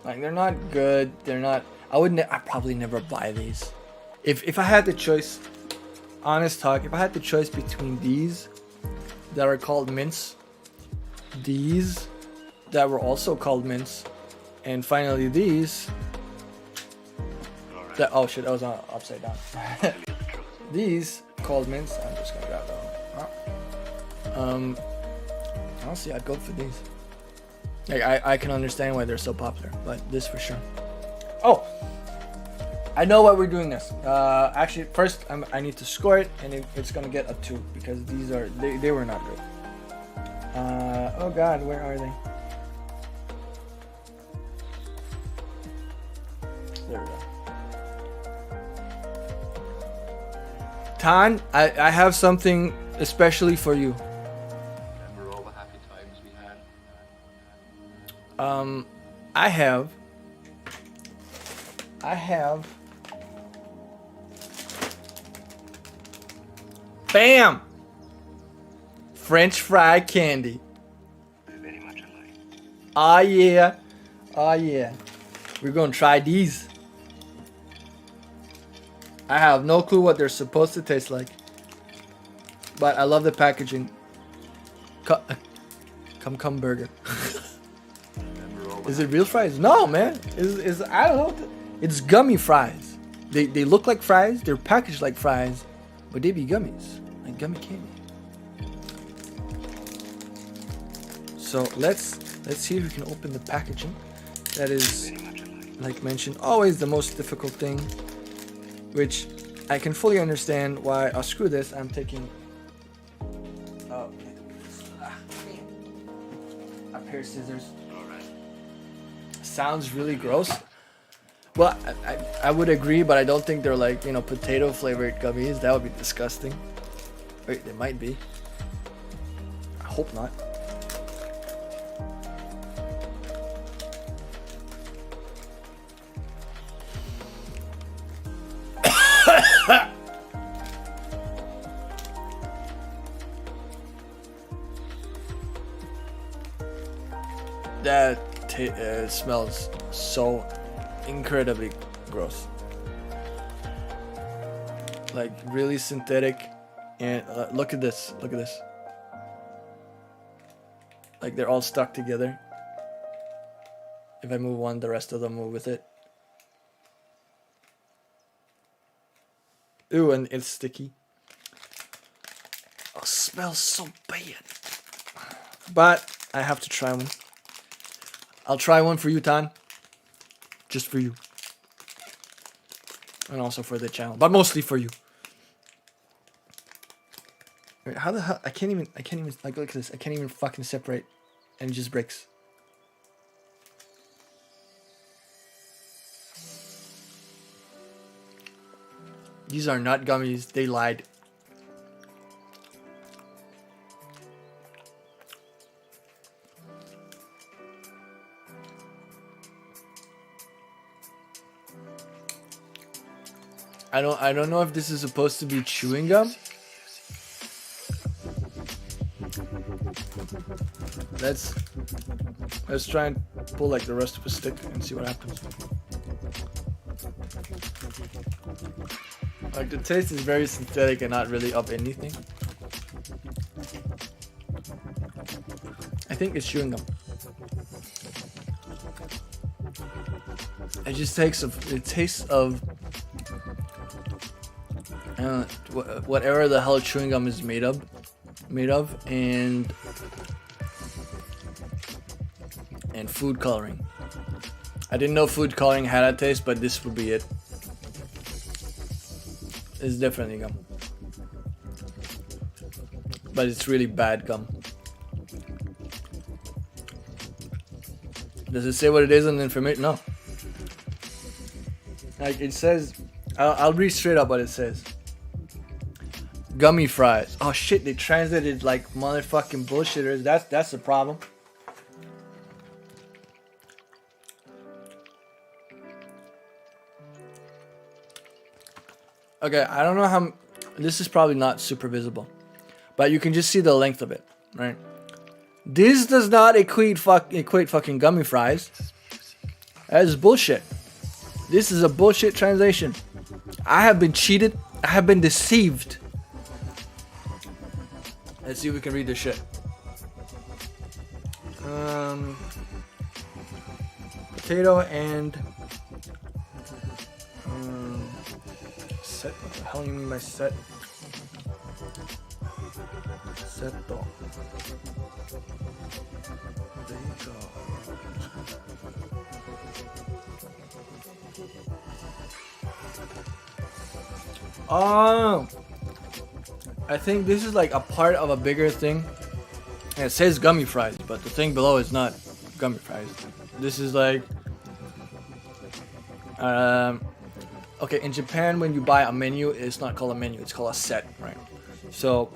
Like, they're not good. They're not... I'd probably never buy these. If I had the choice, honest talk, if I had the choice between these that are called mints, these that were also called mints, and finally these... oh shit, that was upside down. These called mints. I'm just gonna grab that one. Honestly, I'd go for these. Like, I can understand why they're so popular, but this for sure. Oh, I know why we're doing this. Actually, first I need to score it, and it's gonna get a 2 because these are they were not good. Oh God, where are they? There we go. Tan, I have something especially for you. Remember all the happy times we had? I have Bam! French fry candy. Very much alike. Ah yeah. Ah yeah. We're gonna try these. I have no clue what they're supposed to taste like. But I love the packaging. Come burger. Remember all the Is it real fries? No, man. Is I don't know. It's gummy fries. They look like fries. They're packaged like fries, but they be gummies, like gummy candy. So let's see if we can open the packaging. That is, very much alike. like mentioned, always the most difficult thing. Which I can fully understand why. Oh, screw this. I'm taking. Oh, a pair of scissors. Alright. Sounds really gross. Well, I would agree, but I don't think they're like, you know, potato flavored gummies. That would be disgusting. Wait, they might be. I hope not. That smells so incredibly gross. Like really synthetic, and look at this. Look at this. Like they're all stuck together. If I move one, the rest of them move with it. Ooh, and it's sticky. Oh, smells so bad. But I have to try one. I'll try one for you, Tan. Just for you. And also for the channel. But mostly for you. Wait, how the hell? I can't even, like, look at this. I can't even fucking separate. And it just breaks. These are not gummies. They lied. I don't know if this is supposed to be chewing gum. Let's try and pull like the rest of a stick and see what happens. Like the taste is very synthetic and not really of anything. I think it's chewing gum. It just tastes of whatever the hell chewing gum is made of, and food coloring. I didn't know food coloring had a taste, but this would be it. It's definitely gum, but it's really bad gum. Does it say what it is in the information? No. Like it says, I'll read straight up what it says. Gummy fries. Oh shit, they translated like motherfucking bullshitters. That's the problem. Okay, I don't know how. This is probably not super visible, but you can just see the length of it, right? This does not equate fucking gummy fries. That is bullshit. This is a bullshit translation. I have been cheated. I have been deceived. Let's see if we can read this shit. Potato and set. What the hell do you mean by set? Setto. There you go. Oh, I think this is like a part of a bigger thing. And it says gummy fries, but the thing below is not gummy fries. This is like, okay, in Japan when you buy a menu, it's not called a menu, it's called a set, right? So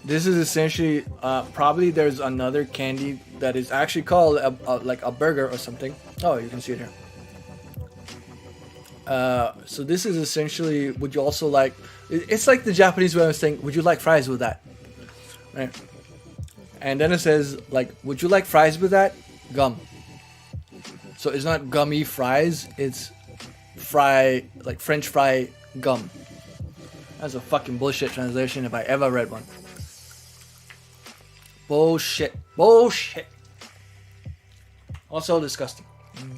this is essentially, probably there's another candy that is actually called like a burger or something. Oh, you can see it here. So this is essentially, would you also like It's like the Japanese way of saying, "Would you like fries with that?" Right? And then it says like, "Would you like fries with that?" Gum. So it's not gummy fries. It's fry, like French fry gum. That's a fucking bullshit translation if I ever read one. Bullshit. Bullshit. Also disgusting.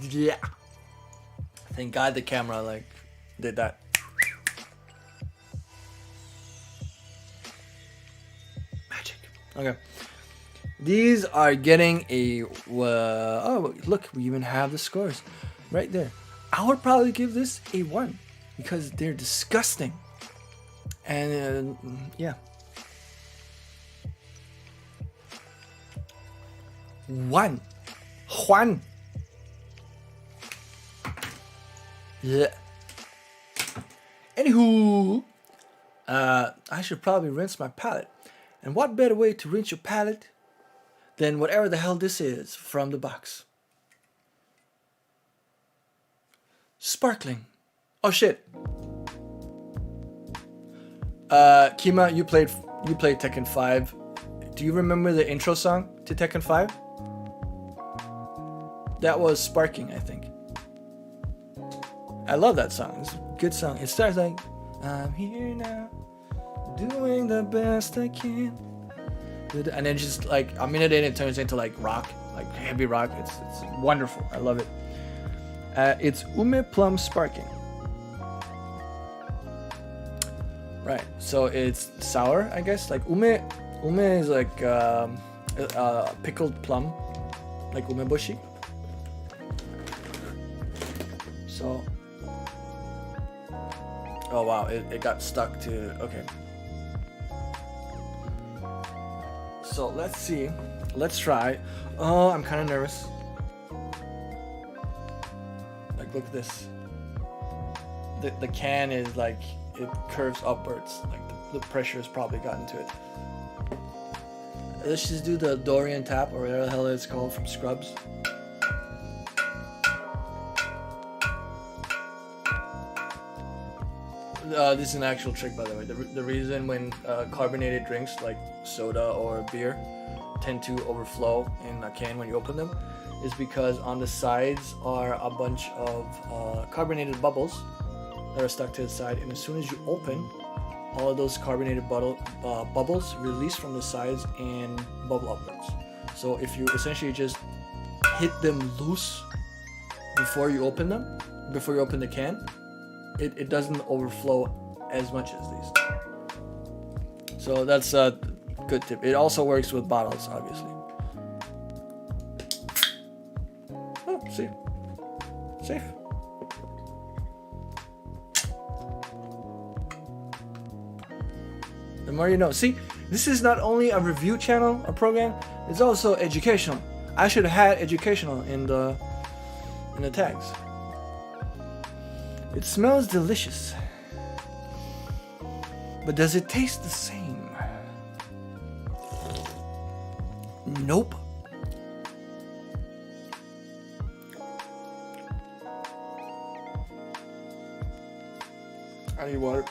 Yeah. Thank God the camera like did that. Magic. Okay. These are getting a. Oh, look, we even have the scores right there. I would probably give this a 1 because they're disgusting. And yeah. 1. Juan. Yeah. Anywho, I should probably rinse my palate. And what better way to rinse your palate than whatever the hell this is from the box? Sparkling. Oh shit. Kima, you played Tekken 5. Do you remember the intro song to Tekken 5? That was Sparking, I think. I love that song. It's a good song. It starts like, I'm here now, doing the best I can. And then just like a minute in, it turns into like rock, like heavy rock. It's wonderful. I love it. It's Ume Plum Sparking. Right. So it's sour, I guess. Like ume is like pickled plum, like umeboshi. So. Oh wow, it got stuck to. Okay. So let's see. Let's try. Oh, I'm kind of nervous. Like, look at this. The can is like, it curves upwards. Like, the pressure has probably gotten to it. Let's just do the Dorian tap, or whatever the hell it's called from Scrubs. This is an actual trick, by the way. The reason when carbonated drinks like soda or beer tend to overflow in a can when you open them is because on the sides are a bunch of carbonated bubbles that are stuck to the side, and as soon as you open, all of those carbonated bubbles release from the sides and bubble upwards. So if you essentially just hit them loose before you open them, before you open the can, it doesn't overflow as much as these. So that's a good tip. It also works with bottles, obviously. Oh, see. Safe. The more you know. See, this is not only a review channel, a program, it's also educational. I should have had educational in the tags. It smells delicious. But does it taste the same? Nope. I need water.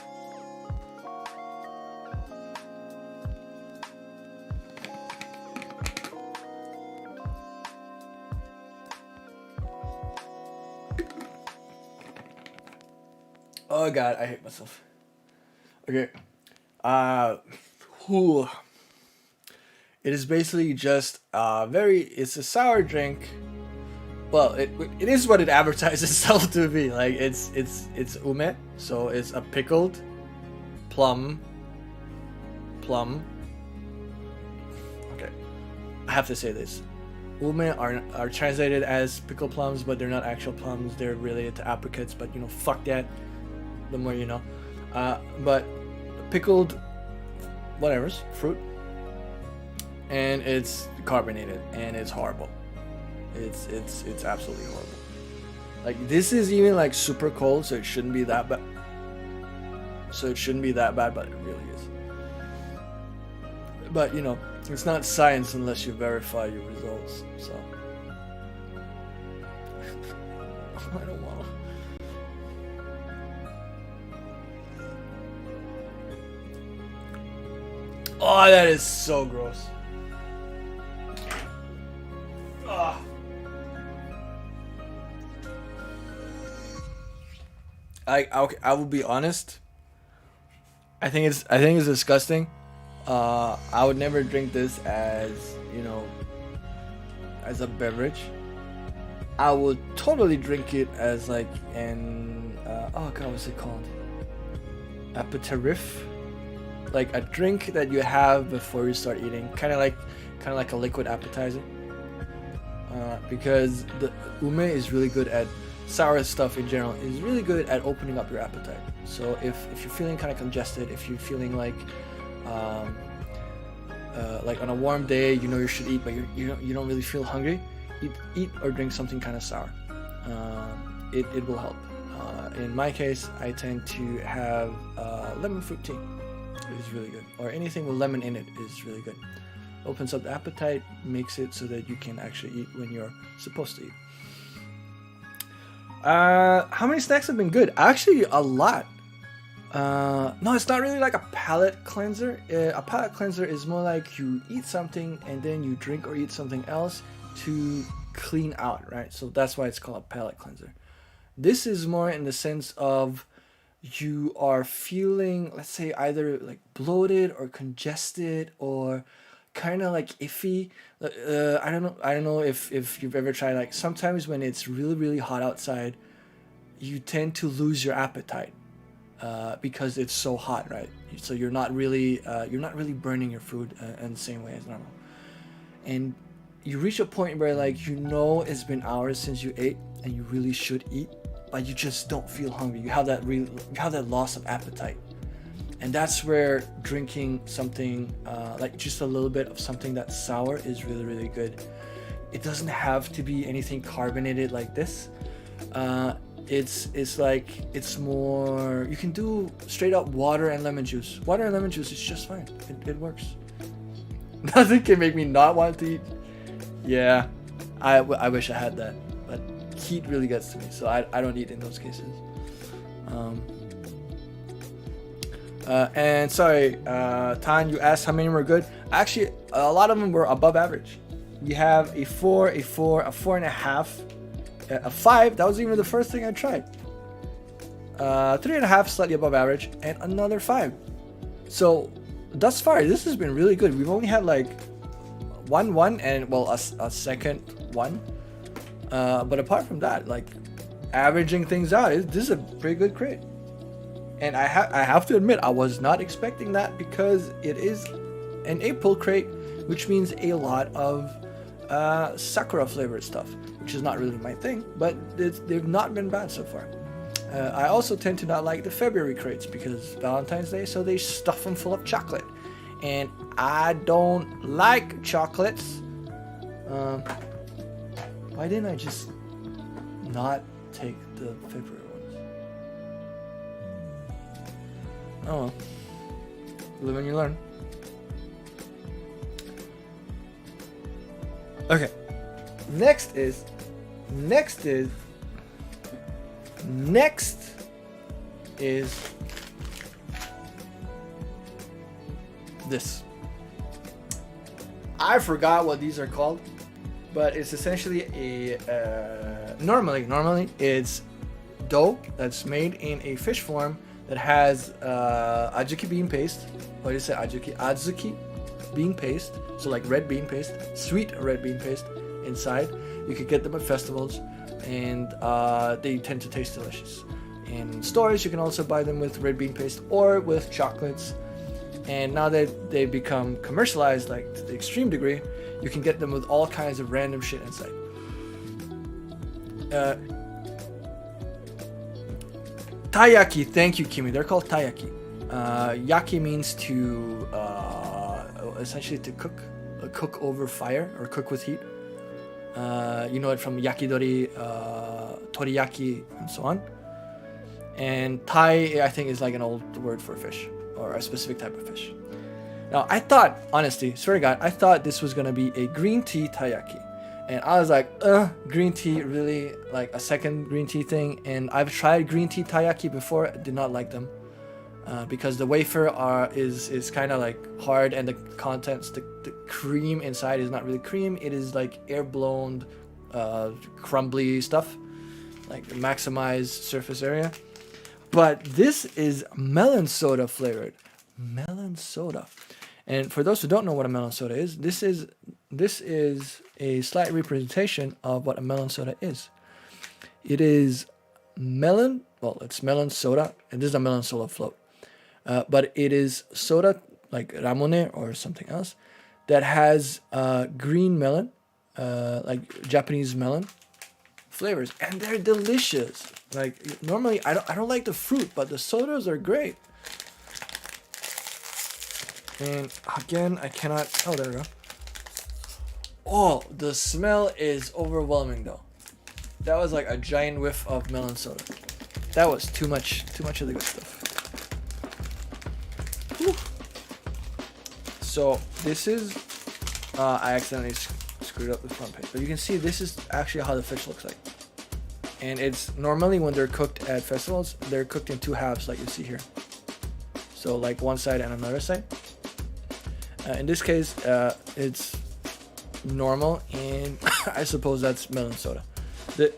Oh god, I hate myself. Okay. Whew. It is basically just it's a sour drink. Well, it is what it advertises itself to be. Like it's ume, so it's a pickled plum. Okay. I have to say this. Ume are translated as pickled plums, but they're not actual plums. They're related to apricots, but you know, fuck that. The more you know. But pickled whatever's fruit, and it's carbonated, and it's horrible. It's absolutely horrible. Like, this is even like super cold, so it shouldn't be that bad. But it really is. But you know, it's not science unless you verify your results. So I don't want to. Oh, that is so gross. Ugh. I will be honest. I think it's disgusting. I would never drink this as, you know, as a beverage. I would totally drink it as like an oh god, what's it called? Aperitif, like a drink that you have before you start eating, kind of like a liquid appetizer. Because the ume is really good at sour stuff in general. Is really good at opening up your appetite. So if you're feeling kind of congested, if you're feeling like on a warm day, you know you should eat, but you don't really feel hungry, eat or drink something kind of sour. It will help. In my case, I tend to have lemon fruit tea. It is really good, or anything with lemon in it is really good. Opens up the appetite, makes it so that you can actually eat when you're supposed to eat. How many snacks have been good? Actually, a lot. No, it's not really like a palate cleanser. A palate cleanser is more like you eat something and then you drink or eat something else to clean out, right? So that's why it's called a palate cleanser. This is more in the sense of you are feeling, let's say, either like bloated or congested or kind of like iffy. I don't know if you've ever tried, like sometimes when it's really really hot outside, you tend to lose your appetite because it's so hot, right? So you're not really burning your food in the same way as normal, and you reach a point where like you know it's been hours since you ate and you really should eat, but you just don't feel hungry. You have that loss of appetite. And that's where drinking something like just a little bit of something that's sour is really, really good. It doesn't have to be anything carbonated like this. It's more, you can do straight up water and lemon juice. Water and lemon juice is just fine. It works. Nothing can make me not want to eat. Yeah, I wish I had that, but heat really gets to me, so I don't eat in those cases. And sorry, Tan, you asked how many were good. Actually, a lot of them were above average. You have a 4, a 4, a 4.5, a 5. That was even the first thing I tried. 3.5, slightly above average, and another 5. So thus far, this has been really good. We've only had like one and well a second one. But apart from that, like averaging things out, this is a pretty good crate. And I have to admit, I was not expecting that because it is an April crate, which means a lot of sakura flavored stuff, which is not really my thing, but they've not been bad so far. I also tend to not like the February crates because Valentine's Day, so they stuff them full of chocolate. And I don't like chocolates. Why didn't I just not take the February ones? Oh well. Live and you learn. Okay. Next is this. I forgot what these are called, but it's essentially a normally it's dough that's made in a fish form that has azuki bean paste. What do you say, azuki bean paste, so like red bean paste, sweet red bean paste inside. You could get them at festivals, and they tend to taste delicious. In stores, you can also buy them with red bean paste or with chocolates. And now that they've become commercialized, like to the extreme degree, you can get them with all kinds of random shit inside. Taiyaki, thank you, Kimi. They're called taiyaki. Yaki means to essentially to cook over fire or cook with heat. You know it from yakidori, toriyaki, and so on. And tai, I think, is like an old word for fish or a specific type of fish. Now, I thought, honestly, swear to God, I thought this was gonna be a green tea taiyaki. And I was like, green tea, really? Like a second green tea thing? And I've tried green tea taiyaki before, did not like them. because the wafer is kind of like hard, and the contents, the cream inside is not really cream. It is like air blown, crumbly stuff, like maximize surface area. But this is melon soda flavored. Melon soda. And for those who don't know what a melon soda is, this is a slight representation of what a melon soda is. It is melon, well, it's melon soda, and this is a melon soda float. But it is soda like ramune or something else that has green melon, like Japanese melon flavors, and they're delicious. Like normally I don't like the fruit, but the sodas are great. And again, I cannot. Oh, there we go. Oh, the smell is overwhelming though. That was like a giant whiff of melon soda. That was too much of the good stuff. Whew. So this is, I accidentally screwed up the front page, but you can see this is actually how the fish looks like. And it's normally when they're cooked at festivals, they're cooked in two halves like you see here. So like one side and another side. In this case, it's normal, and I suppose that's melon soda. The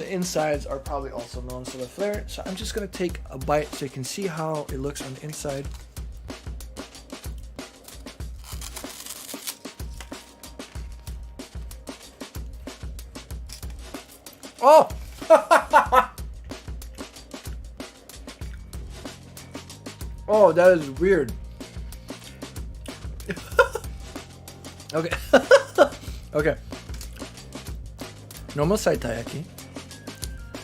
insides are probably also melon soda flavored. So I'm just gonna take a bite so you can see how it looks on the inside. Oh! Oh, that is weird. Okay. Okay. Normal side taiyaki.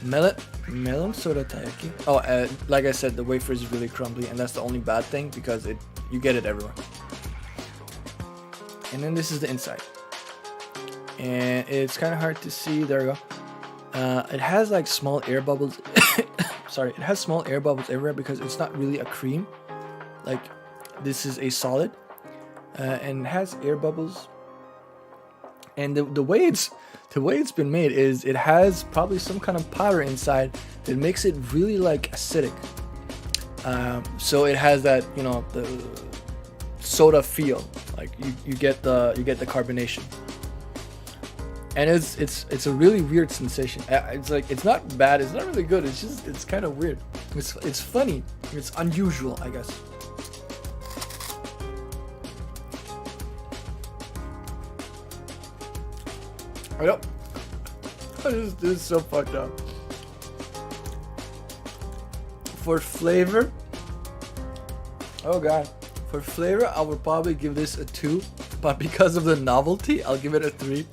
Melon soda taiyaki. Oh, like I said, the wafer is really crumbly, and that's the only bad thing because you get it everywhere. And then this is the inside, and it's kind of hard to see. There we go. It has like small air bubbles. Sorry, it has small air bubbles everywhere because it's not really a cream. Like this is a solid, and it has air bubbles. And the way it's been made is it has probably some kind of powder inside that makes it really like acidic. So it has that, you know, the soda feel. Like you get the carbonation. And it's a really weird sensation. It's like, it's not bad, it's not really good, it's kind of weird. It's funny, it's unusual, I guess. Yep. This is so fucked up. For flavor, oh god, for flavor I would probably give this a 2, but because of the novelty I'll give it a 3.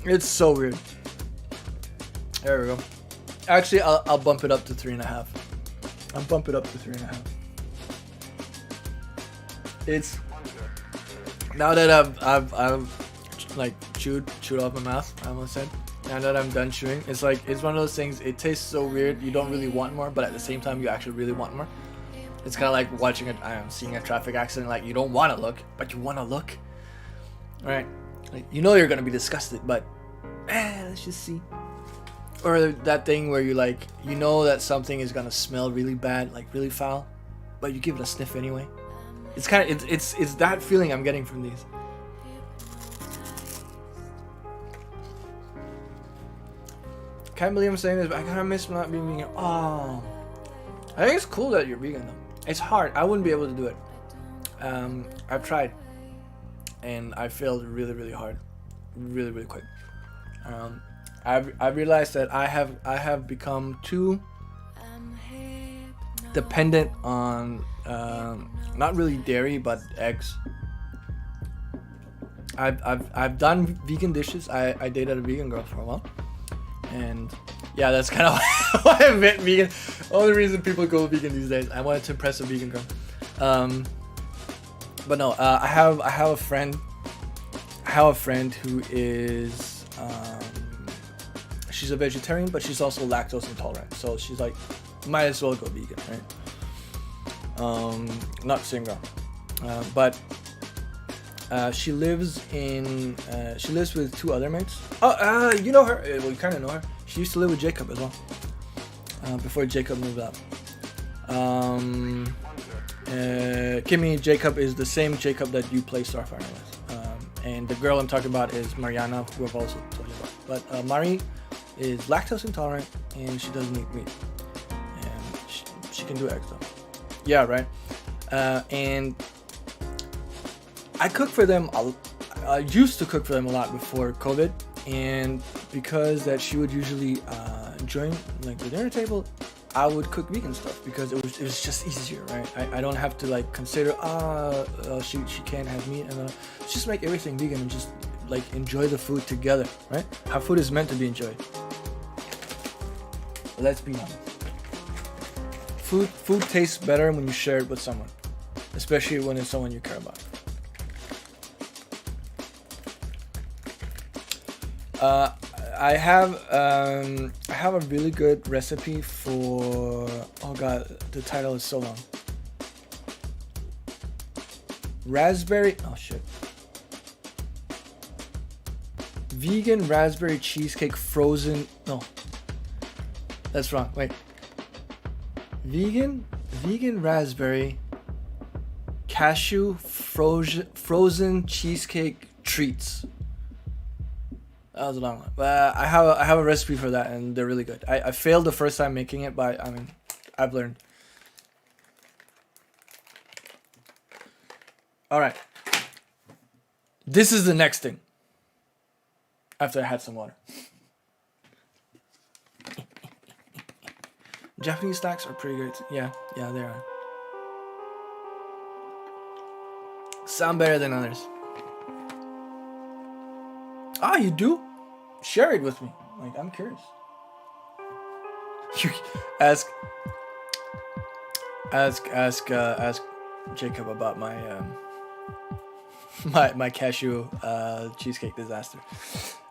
It's so weird. There we go. Actually, I'll bump it up to 3.5. I'll bump it up to 3.5. It's now that I've like chewed off my mouth, I almost said. Now that I'm done chewing, it's like, it's one of those things, it tastes so weird, you don't really want more, but at the same time you actually really want more. It's kind of like watching seeing a traffic accident, like you don't want to look, but you want to look. Alright, like, you know you're gonna be disgusted, but let's just see. Or that thing where you like, you know that something is gonna smell really bad, like really foul, but you give it a sniff anyway. It's kind of, it's that feeling I'm getting from these. Can't believe I'm saying this, but I kind of miss not being vegan. Oh, I think it's cool that you're vegan though. It's hard. I wouldn't be able to do it. I've tried, and I failed really hard, really quick. I've realized that I have become too dependent on not really dairy but eggs. I've done vegan dishes. I dated a vegan girl for a while. And yeah, that's kind of why I meant vegan. Only reason people go vegan these days. I wanted to impress a vegan girl. But no, I have a friend. I have a friend who is she's a vegetarian, but she's also lactose intolerant. So she's like, might as well go vegan, right? Not the same girl, but she lives with 2 other mates. Oh, you know her. Well, you kind of know her. She used to live with Jacob as well. Before Jacob moved out. Kimmy Jacob is the same Jacob that you play Starfire with. And the girl I'm talking about is Mariana, who I've also told you about. But Mari is lactose intolerant and she doesn't eat meat. And she can do eggs though. Yeah, right? And I cook for them. I used to cook for them a lot before COVID. And because that she would usually join like the dinner table, I would cook vegan stuff because it was just easier, right? I don't have to like consider she can't have meat, and just make everything vegan and just like enjoy the food together, right? How food is meant to be enjoyed. Let's be honest. Food tastes better when you share it with someone, especially when it's someone you care about. I have a really good recipe for, oh god, the title is so long. Raspberry, oh shit. Vegan raspberry cheesecake frozen, no. That's wrong, wait. Vegan raspberry cashew frozen cheesecake treats. That was a long one, but I have a recipe for that, and they're really good. I failed the first time making it, but I mean, I've learned. All right, this is the next thing. After I had some water, Japanese snacks are pretty good. Yeah, they are. Sound better than others. Ah, you do? Share it with me. Like, I'm curious. You ask Jacob about my my cashew cheesecake disaster.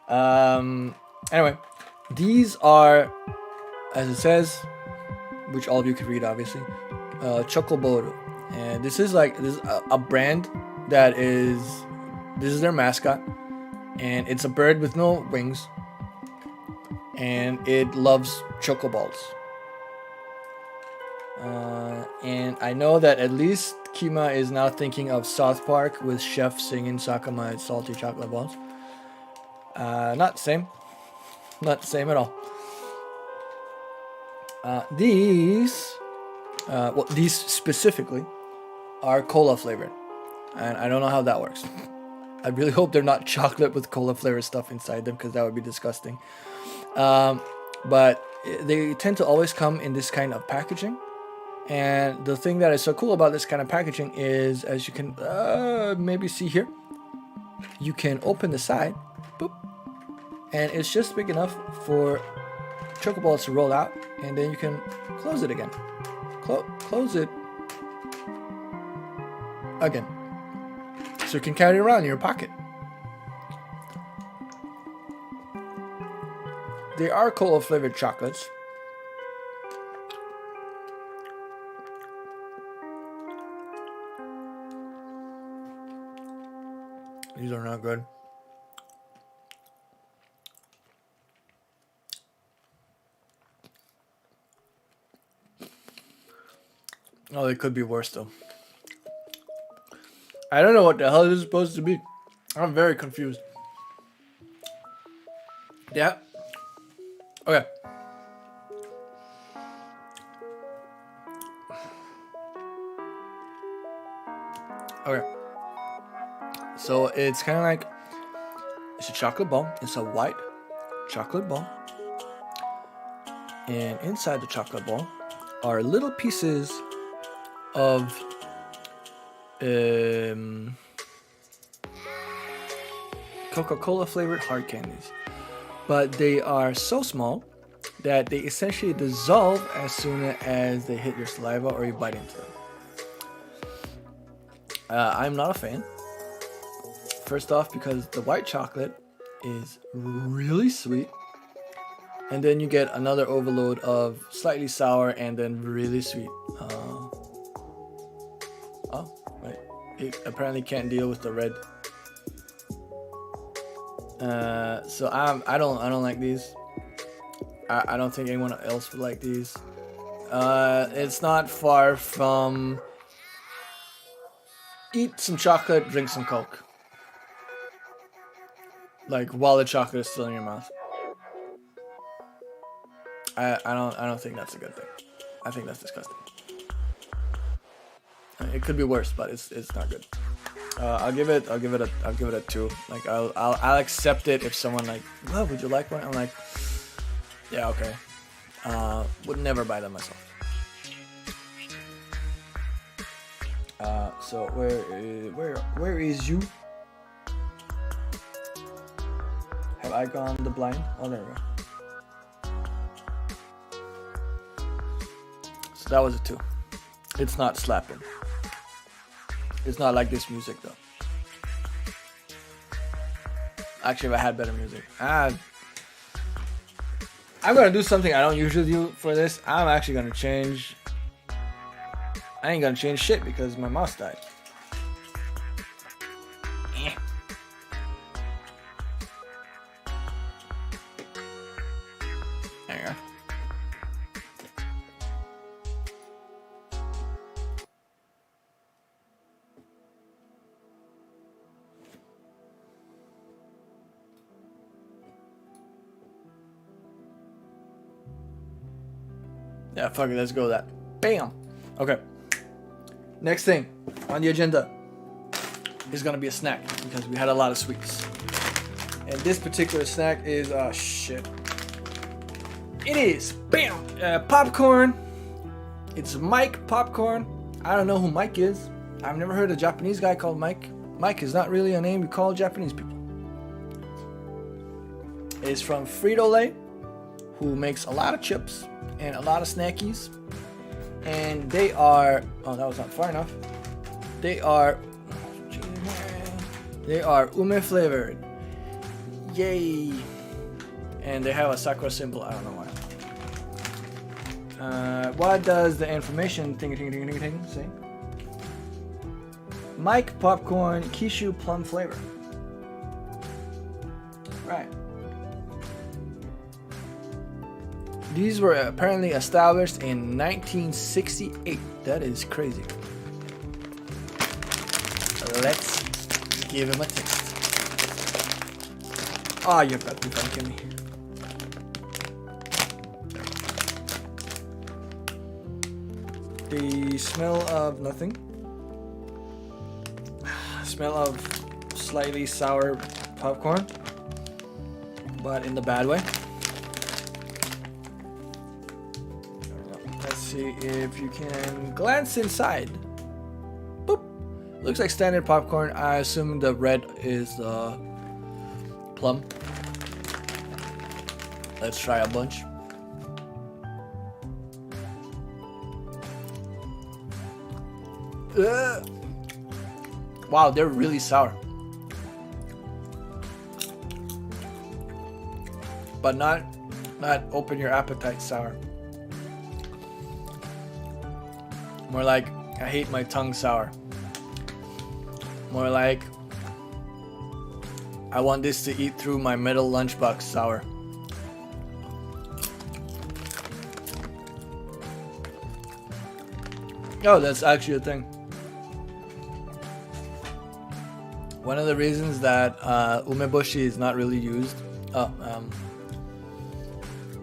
Anyway, these are, as it says, which all of you could read, obviously, Chocoboru, and this is a brand that is, this is their mascot. And it's a bird with no wings. And it loves chocoballs. And I know that at least Kima is now thinking of South Park with Chef singing Sakama salty chocolate balls. Not the same. Not the same at all. These specifically are cola flavored. And I don't know how that works. I really hope they're not chocolate with cola flavored stuff inside them, because that would be disgusting. But they tend to always come in this kind of packaging. And the thing that is so cool about this kind of packaging is, as you can maybe see here, you can open the side, boop, and it's just big enough for chocoballs to roll out, and then you can close it again. Close it again. So you can carry it around in your pocket. They are cola flavored chocolates. These are not good. Oh, they could be worse though. I don't know what the hell this is supposed to be. I'm very confused. Yeah. Okay. Okay. So it's kind of like, it's a chocolate ball. It's a white chocolate ball. And inside the chocolate ball are little pieces of Coca-Cola flavored hard candies, but they are so small that they essentially dissolve as soon as they hit your saliva or you bite into them. I'm not a fan. First off, because the white chocolate is really sweet, and then you get another overload of slightly sour and then really sweet. It apparently can't deal with the red. So I don't like these. I don't think anyone else would like these. It's not far from eat some chocolate, drink some Coke. Like while the chocolate is still in your mouth. I don't think that's a good thing. I think that's disgusting. It could be worse, but it's not good. I'll give it a 2. Like I'll accept it if someone like, well, would you like one? I'm like, yeah, okay. Would never buy them myself. So where is you? Have I gone the blind? Oh, there we go. So that was a 2. It's not slapping. It's not like this music though. Actually, if I had better music. I'm gonna do something I don't usually do for this. I'm actually gonna change. I ain't gonna change shit because my mouse died. There you go. Yeah, fuck it, let's go with that. Bam! Okay. Next thing on the agenda is gonna be a snack because we had a lot of sweets. And this particular snack is, shit. It is, bam! Popcorn. It's Mike Popcorn. I don't know who Mike is. I've never heard a Japanese guy called Mike. Mike is not really a name you call Japanese people. It's from Frito-Lay, who makes a lot of chips and a lot of snackies. And they are, oh, that was not far enough. They are ume flavored. Yay. And they have a sakura symbol, I don't know why. What does the information ting say? Mike Popcorn Kishu Plum Flavor. Right. These were apparently established in 1968. That is crazy. Let's give him a taste. Oh, you've got to be fucking me. The smell of nothing. Smell of slightly sour popcorn, but in the bad way. Let's see if you can glance inside. Boop. Looks like standard popcorn. I assume the red is the plum. Let's try a bunch. Ugh. Wow, they're really sour. But not open your appetite sour. More like, I hate my tongue sour. More like, I want this to eat through my metal lunchbox sour. Oh, that's actually a thing. One of the reasons that umeboshi is not really used,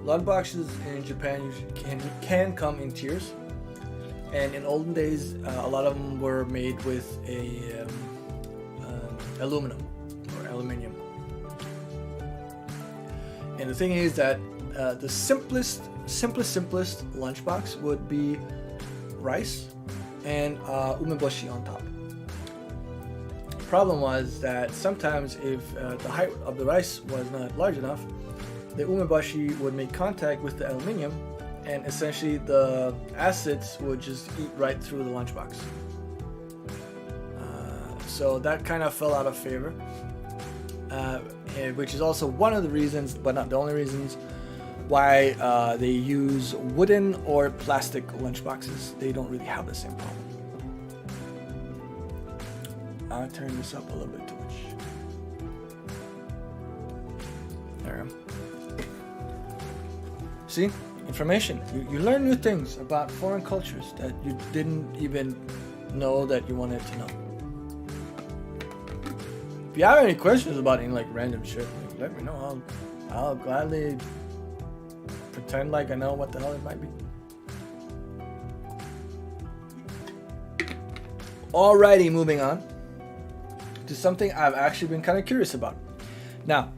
lunchboxes in Japan usually can come in tiers, and in olden days, a lot of them were made with a aluminum or aluminium. And the thing is that the simplest lunchbox would be rice and umeboshi on top. Problem was that sometimes if the height of the rice was not large enough, the umeboshi would make contact with the aluminium, and essentially the acids would just eat right through the lunchbox. So that kind of fell out of favor, which is also one of the reasons, but not the only reasons, why they use wooden or plastic lunchboxes. They don't really have the same problem. I'll turn this up a little bit too much. There we go. See? information. You learn new things about foreign cultures that you didn't even know that you wanted to know. If you have any questions about any like random shit, like, let me know. I'll gladly pretend like I know what the hell it might be. Alrighty, moving on to something I've actually been kind of curious about. Now,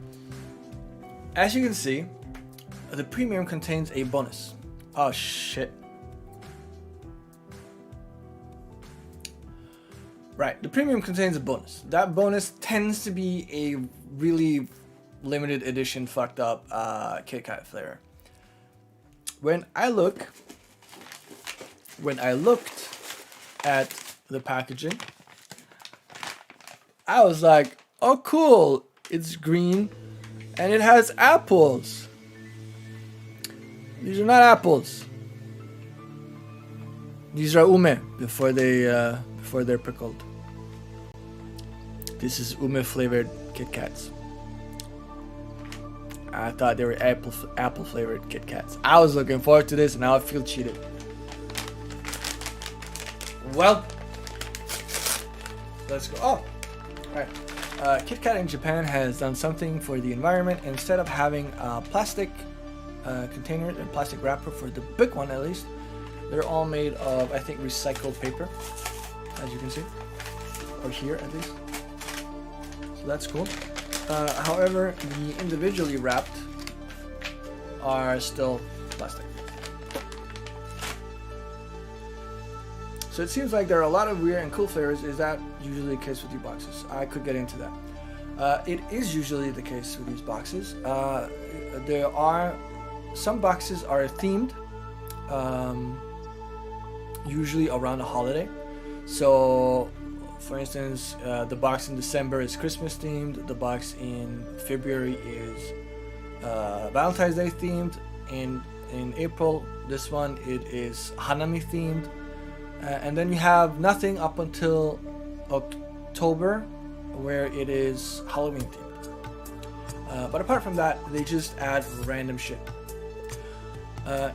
as you can see, the premium contains a bonus. Oh shit. Right, the premium contains a bonus. That bonus tends to be a really limited edition fucked up Kit Kat flavor. When I looked at the packaging, I was like, oh cool, it's green and it has apples. These are not apples. These are ume before they're pickled. This is ume flavored Kit Kats. I thought they were apple flavored Kit Kats. I was looking forward to this and now I feel cheated. Well, let's go. Oh, alright. Kit Kat in Japan has done something for the environment. Instead of having a plastic container and plastic wrapper for the big one at least, they're all made of, I think, recycled paper, as you can see, or here at least. So that's cool. However, the individually wrapped are still plastic. So it seems like there are a lot of weird and cool flavors. Is that usually the case with these boxes? I could get into that. It is usually the case with these boxes. There are some boxes are themed, usually around a holiday. So, for instance, the box in December is Christmas themed. The box in February is Valentine's Day themed. In April, this one it is Hanami themed. And then you have nothing up until October, where it is Halloween themed. But apart from that, they just add random shit.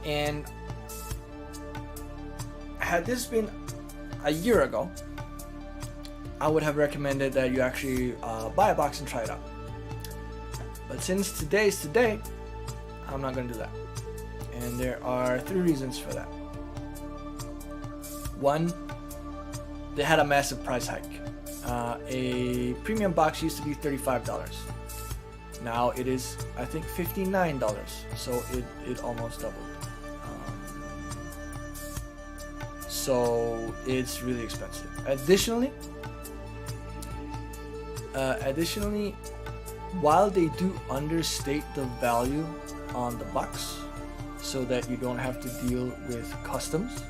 And had this been a year ago, I would have recommended that you actually buy a box and try it out. But since today's today, I'm not going to do that. And there are 3 reasons for that. One, they had a massive price hike. A premium box used to be $35. Now it is, I think, $59. So it almost doubled. So it's really expensive. Additionally, while they do understate the value on the box so that you don't have to deal with customs,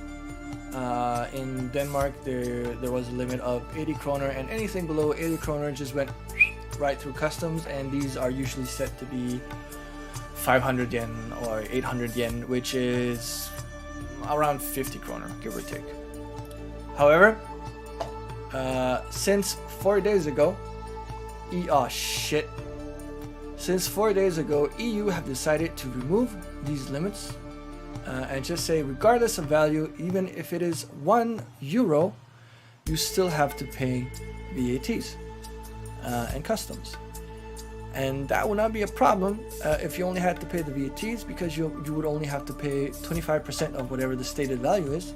in Denmark there was a limit of 80 kroner, and anything below 80 kroner just went right through customs, and these are usually set to be 500 yen or 800 yen, which is around 50 kroner, give or take. However, since 4 days ago, Since 4 days ago, EU have decided to remove these limits and just say, regardless of value, even if it is €1, you still have to pay VATs and customs. And that would not be a problem if you only had to pay the VATs, because you would only have to pay 25% of whatever the stated value is.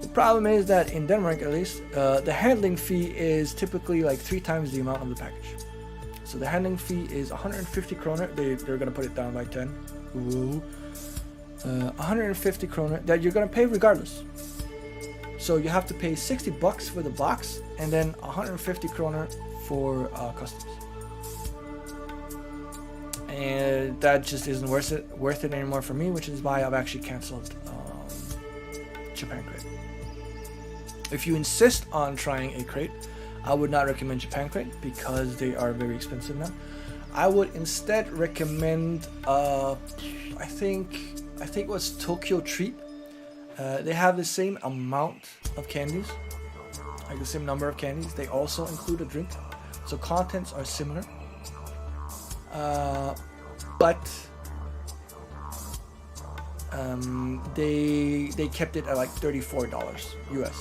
The problem is that in Denmark, at least, the handling fee is typically like 3 times the amount of the package. So the handling fee is 150 kroner. They're gonna put it down by 10. Ooh. 150 kroner that you're gonna pay regardless. So you have to pay 60 bucks for the box and then 150 kroner for customs. And that just isn't worth it anymore for me, which is why I've actually canceled Japan Crate. If you insist on trying a crate, I would not recommend Japan Crate because they are very expensive now. I would instead recommend I think it was Tokyo Treat. They have the same amount of candies, like the same number of candies. They also include a drink, so contents are similar. But they kept it at like $34 US.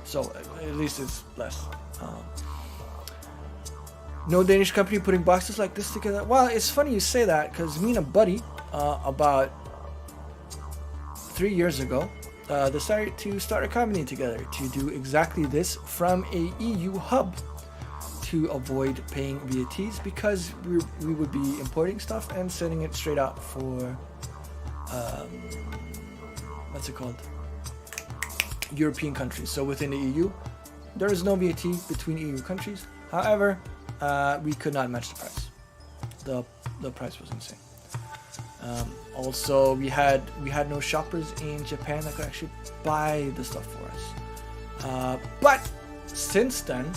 So at least it's less. No Danish company putting boxes like this together. Well, it's funny you say that because me and a buddy about 3 years ago decided to start a company together to do exactly this from a EU hub to avoid paying VATs because we would be importing stuff and sending it straight out for what's it called? European countries. So within the EU, there is no VAT between EU countries. However, we could not match the price. The price was insane. Also, we had no shoppers in Japan that could actually buy the stuff for us. But since then,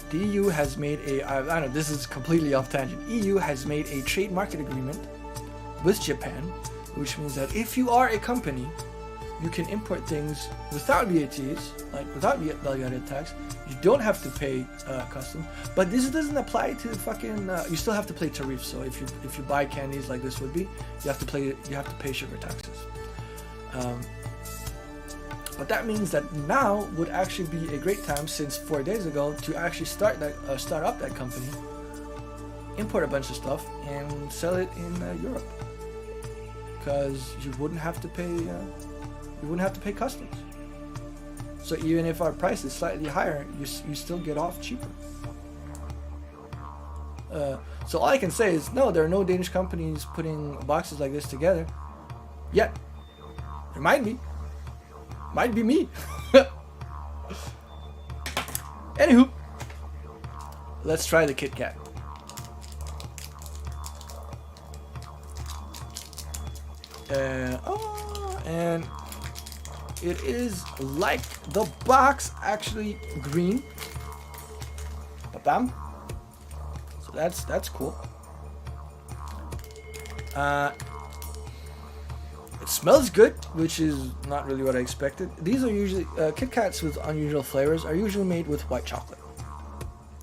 the EU has made I don't know, this is completely off tangent. EU has made a trade market agreement with Japan, which means that if you are a company, you can import things without VATs, like without value-added tax. You don't have to pay customs, but this doesn't apply to fucking. You still have to pay tariffs. So if you buy candies like this would be, you have to pay sugar taxes. But that means that now would actually be a great time, since 4 days ago, to actually start up that company, import a bunch of stuff, and sell it in Europe, because you wouldn't have to pay customs. So even if our price is slightly higher, you still get off cheaper. So all I can say is, no, there are no Danish companies putting boxes like this together yet. There might be. Might be me. Anywho, let's try the Kit Kat. And it is like the box, actually green. Ba-bam. So that's cool. It smells good, which is not really what I expected. These are usually Kit Kats with unusual flavors are usually made with white chocolate,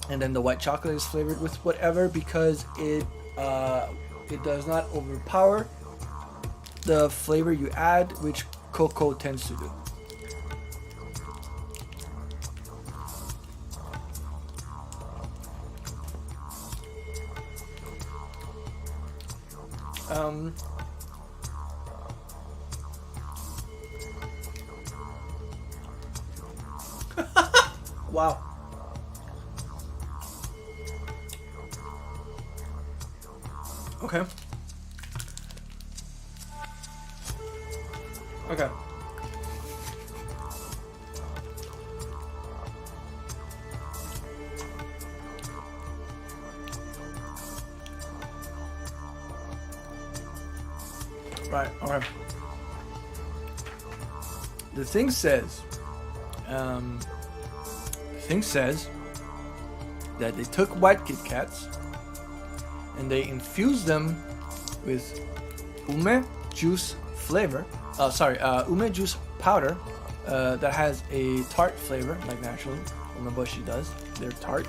and then the white chocolate is flavored with whatever, because it does not overpower the flavor you add, which cocoa tends to do. Wow. Okay. Okay. Right, alright. The thing says that they took white Kit Kats and they infused them with ume juice flavor. Ume juice powder that has a tart flavor, like naturally umeboshi does. They're tart,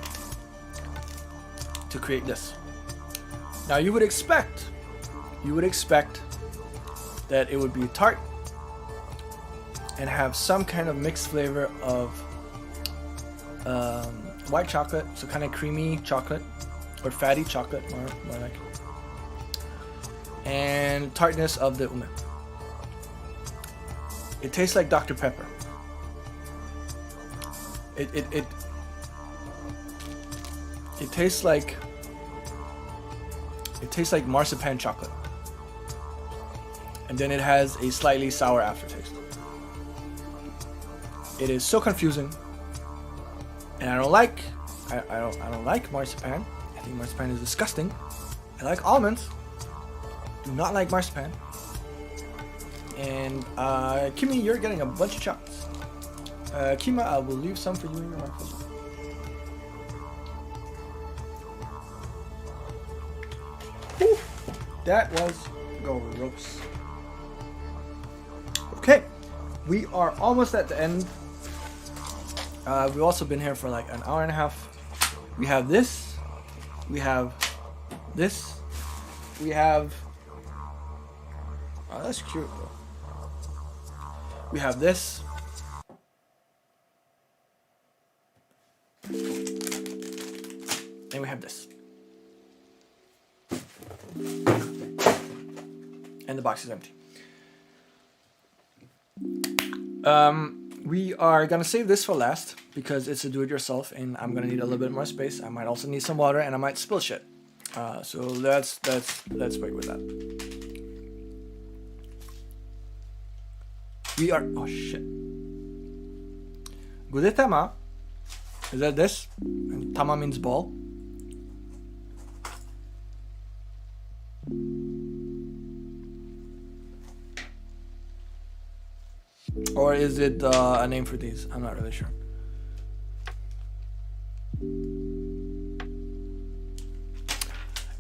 to create this. Now you would expect that it would be tart and have some kind of mixed flavor of white chocolate, so kind of creamy chocolate or fatty chocolate, more like, and tartness of the ume. It tastes like Dr. Pepper. It tastes like marzipan chocolate, and then it has a slightly sour aftertaste. It is so confusing, and I don't like marzipan. I think marzipan is disgusting. I like almonds. Do not like marzipan. And Kimmy, you're getting a bunch of chocolates. Kima, I will leave some for you in your mouth. That was gross. Okay, we are almost at the end. We've also been here for like an hour and a half. We have this. We have this. We have Oh, that's cute though. We have this. And we have this. And the box is empty. We are gonna save this for last because it's a do-it-yourself, and I'm gonna need a little bit more space. I might also need some water, and I might spill shit. So let's wait with that. We are shit. Gudetama. Is that this? And tama means ball. Or is it a name for these? I'm not really sure.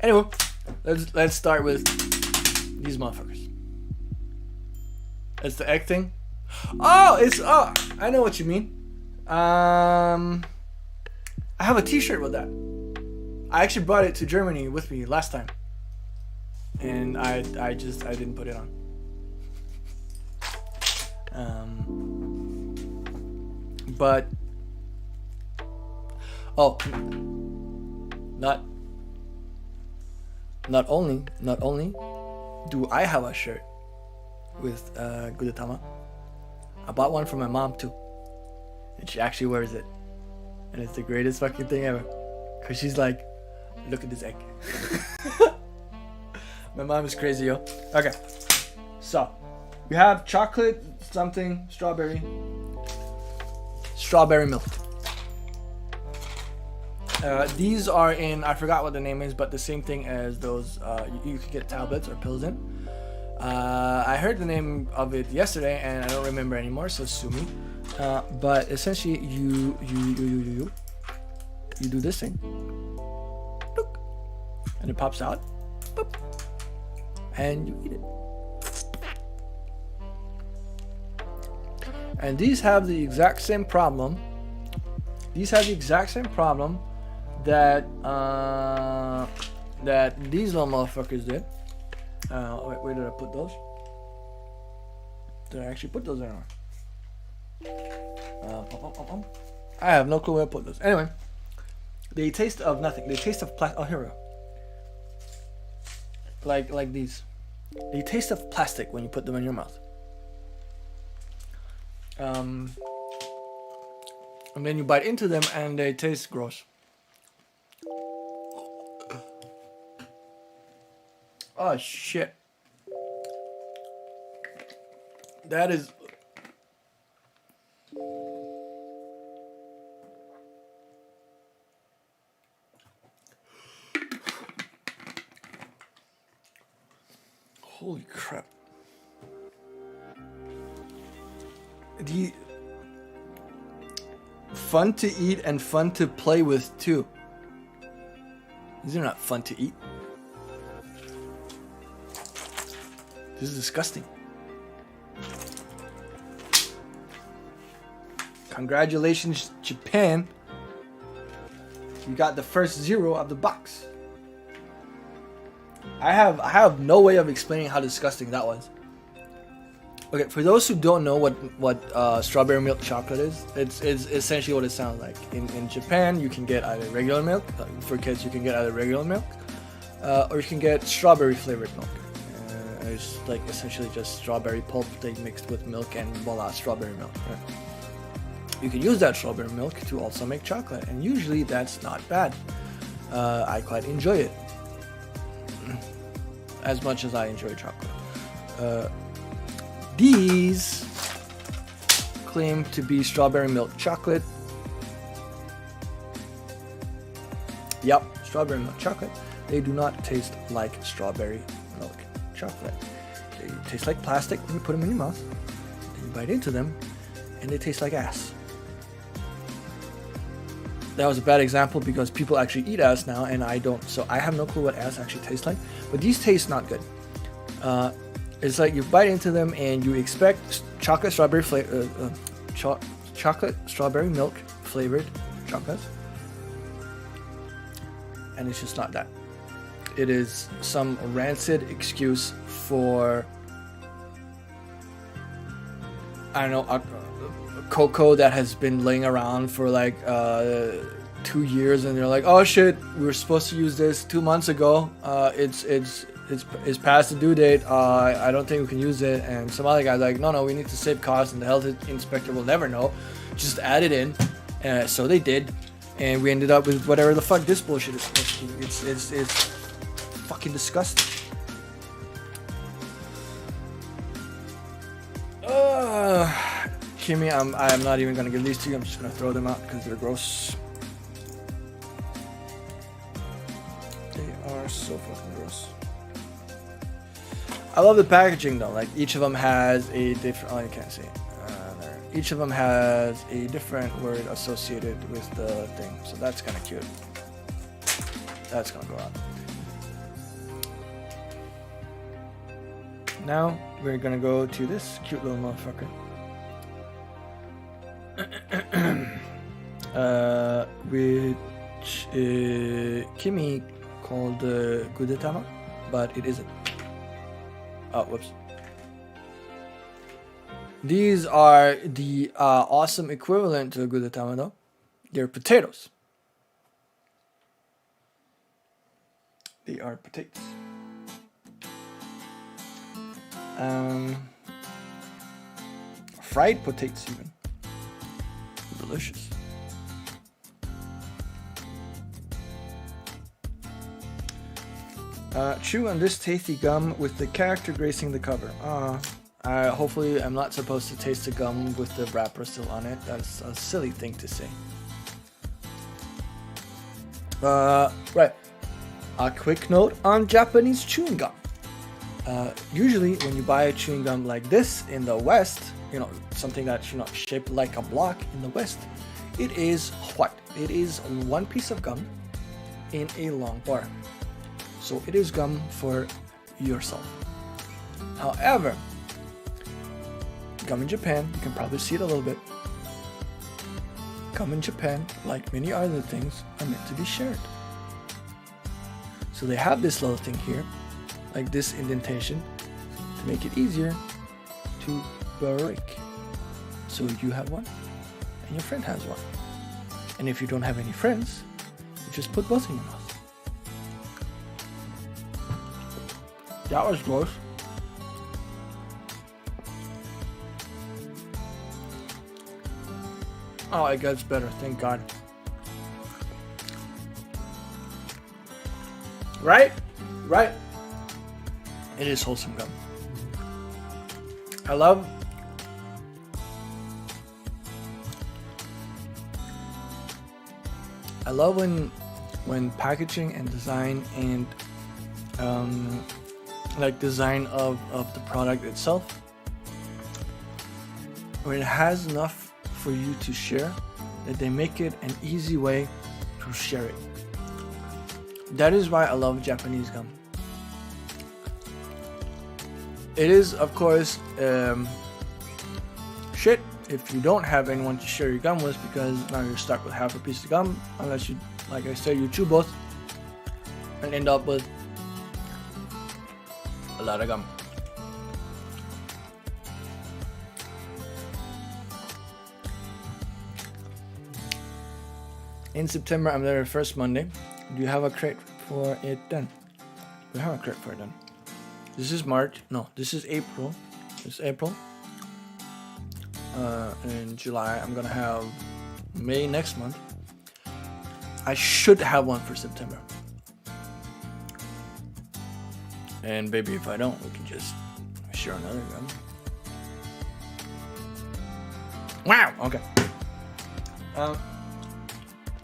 Anyway, let's start with these motherfuckers. It's the egg thing. Oh, I know what you mean. I have a T-shirt with that. I actually brought it to Germany with me last time, and I didn't put it on. But not only do I have a shirt with Gudetama, I bought one for my mom too, and she actually wears it, and it's the greatest fucking thing ever, cause she's like, look at this egg. My mom is crazy, yo. Okay, so we have chocolate something strawberry milk. These are in, I forgot what the name is, but the same thing as those you could get tablets or pills in. I heard the name of it yesterday and I don't remember anymore, so sue me. But essentially you do this thing, look, and it pops out, boop, and you eat it. And these have the exact same problem. That that these little motherfuckers did. Where did I put those? Did I actually put those in? I have no clue where I put those. Anyway, they taste of nothing. They taste of plastic. Oh, here we go. Like these. They taste of plastic when you put them in your mouth. And then you bite into them and they taste gross. Oh shit. That is... Holy crap. The fun to eat and fun to play with too. These are not fun to eat. This is disgusting. Congratulations, Japan. You got the first 0 of the box. I have no way of explaining how disgusting that was. Okay, for those who don't know what strawberry milk chocolate is, it's essentially what it sounds like. In Japan, you can get either regular milk. For kids, you can get either regular milk, or you can get strawberry flavored milk. It's like essentially just strawberry pulp they mixed with milk, and voila, strawberry milk. Right? You can use that strawberry milk to also make chocolate, and usually that's not bad. I quite enjoy it, as much as I enjoy chocolate. These claim to be strawberry milk chocolate. Yep, strawberry milk chocolate. They do not taste like strawberry milk chocolate. They taste like plastic when you put them in your mouth. Then you bite into them, and they taste like ass. That was a bad example because people actually eat ass now, and I don't. So I have no clue what ass actually tastes like. But these taste not good. It's like you bite into them and you expect chocolate strawberry chocolate strawberry milk flavored chocolates, and it's just not that. It is some rancid excuse for I don't know, cocoa that has been laying around for like 2 years, and they're like, oh shit, we were supposed to use this 2 months ago. It's past the due date. I don't think we can use it. And some other guy's like, no, we need to save costs, and the health inspector will never know. Just add it in. So they did, and we ended up with whatever the fuck this bullshit is supposed to be. It's fucking disgusting. Kimmy, I'm not even gonna give these to you. I'm just gonna throw them out because they're gross. They are so fucking gross. I love the packaging though. Like each of them has a different. Oh, you can't see it. There. Each of them has a different word associated with the thing, so that's kind of cute. That's gonna go out. Now we're gonna go to this cute little motherfucker. Which Kimmy called Gudetama, but it isn't. Oh, whoops. These are the awesome equivalent to Gudetama though. They're potatoes. They are potatoes. Fried potatoes even. Delicious. Chew on this tasty gum with the character gracing the cover. Hopefully I'm not supposed to taste the gum with the wrapper still on it. That's a silly thing to say. Right. A quick note on Japanese chewing gum. Usually when you buy a chewing gum like this in the West, you know, something that's, you know, shaped like a block in the West, it is what? It is one piece of gum in a long bar. So it is gum for yourself. However, gum in Japan, you can probably see it a little bit. Gum in Japan, like many other things, are meant to be shared. So they have this little thing here, like this indentation, to make it easier to break. So you have one, and your friend has one. And if you don't have any friends, you just put both in your mouth. That was gross. Oh, it gets better, thank God. Right? Right? It is wholesome gum. I love when packaging and design and like design of the product itself, when it has enough for you to share, that they make it an easy way to share it. That is why I love Japanese gum. It is, of course, shit if you don't have anyone to share your gum with, because now you're stuck with half a piece of gum, unless you, like I said, you chew both and end up with a lot of gum. In September, I'm there first Monday. Do you have a crate for it then? We have a crate for it then. This is March. No, this is April. It's April. In July, I'm gonna have May next month. I should have one for September. And baby, if I don't, we can just share another gum. Wow. Okay.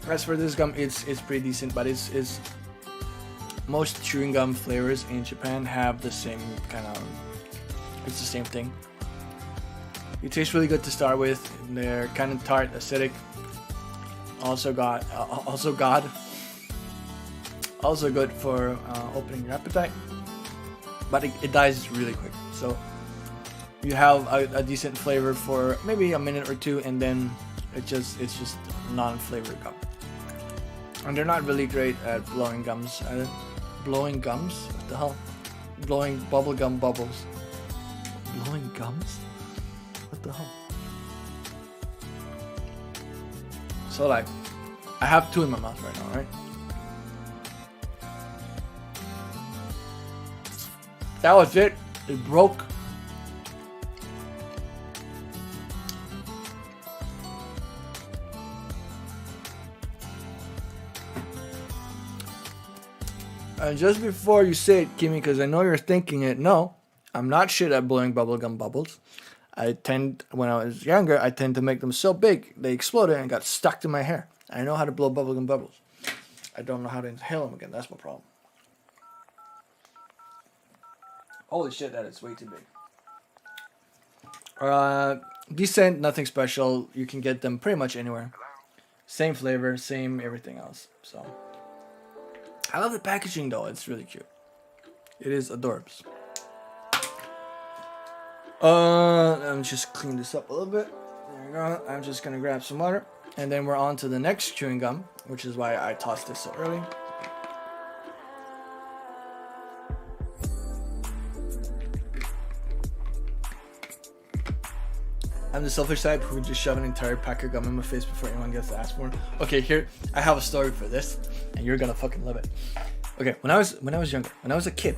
As for this gum, it's pretty decent, but it's most chewing gum flavors in Japan have the same kind of. It's the same thing. It tastes really good to start with. They're kind of tart, acidic. Also good for opening your appetite. But it dies really quick. So you have a decent flavor for maybe a minute or two, and then it's just non-flavored gum. And they're not really great at blowing gums either. Blowing gums? What the hell? Blowing bubblegum bubbles. Blowing gums? What the hell? So like, I have 2 in my mouth right now, right? That was it. It broke. And just before you say it, Kimmy, because I know you're thinking it, no, I'm not shit at blowing bubblegum bubbles. When I was younger, I tend to make them so big, they exploded and got stuck to my hair. I know how to blow bubblegum bubbles. I don't know how to inhale them again. That's my problem. Holy shit, that is way too big. Decent, nothing special. You can get them pretty much anywhere. Same flavor, same everything else. So, I love the packaging though. It's really cute. It is adorbs. Let me just clean this up a little bit. There we go. I'm just gonna grab some water, and then we're on to the next chewing gum, which is why I tossed this so early. I'm the selfish type who would just shove an entire pack of gum in my face before anyone gets to ask for it. Okay, here I have a story for this, and you're gonna fucking love it. Okay, when I was younger, when I was a kid,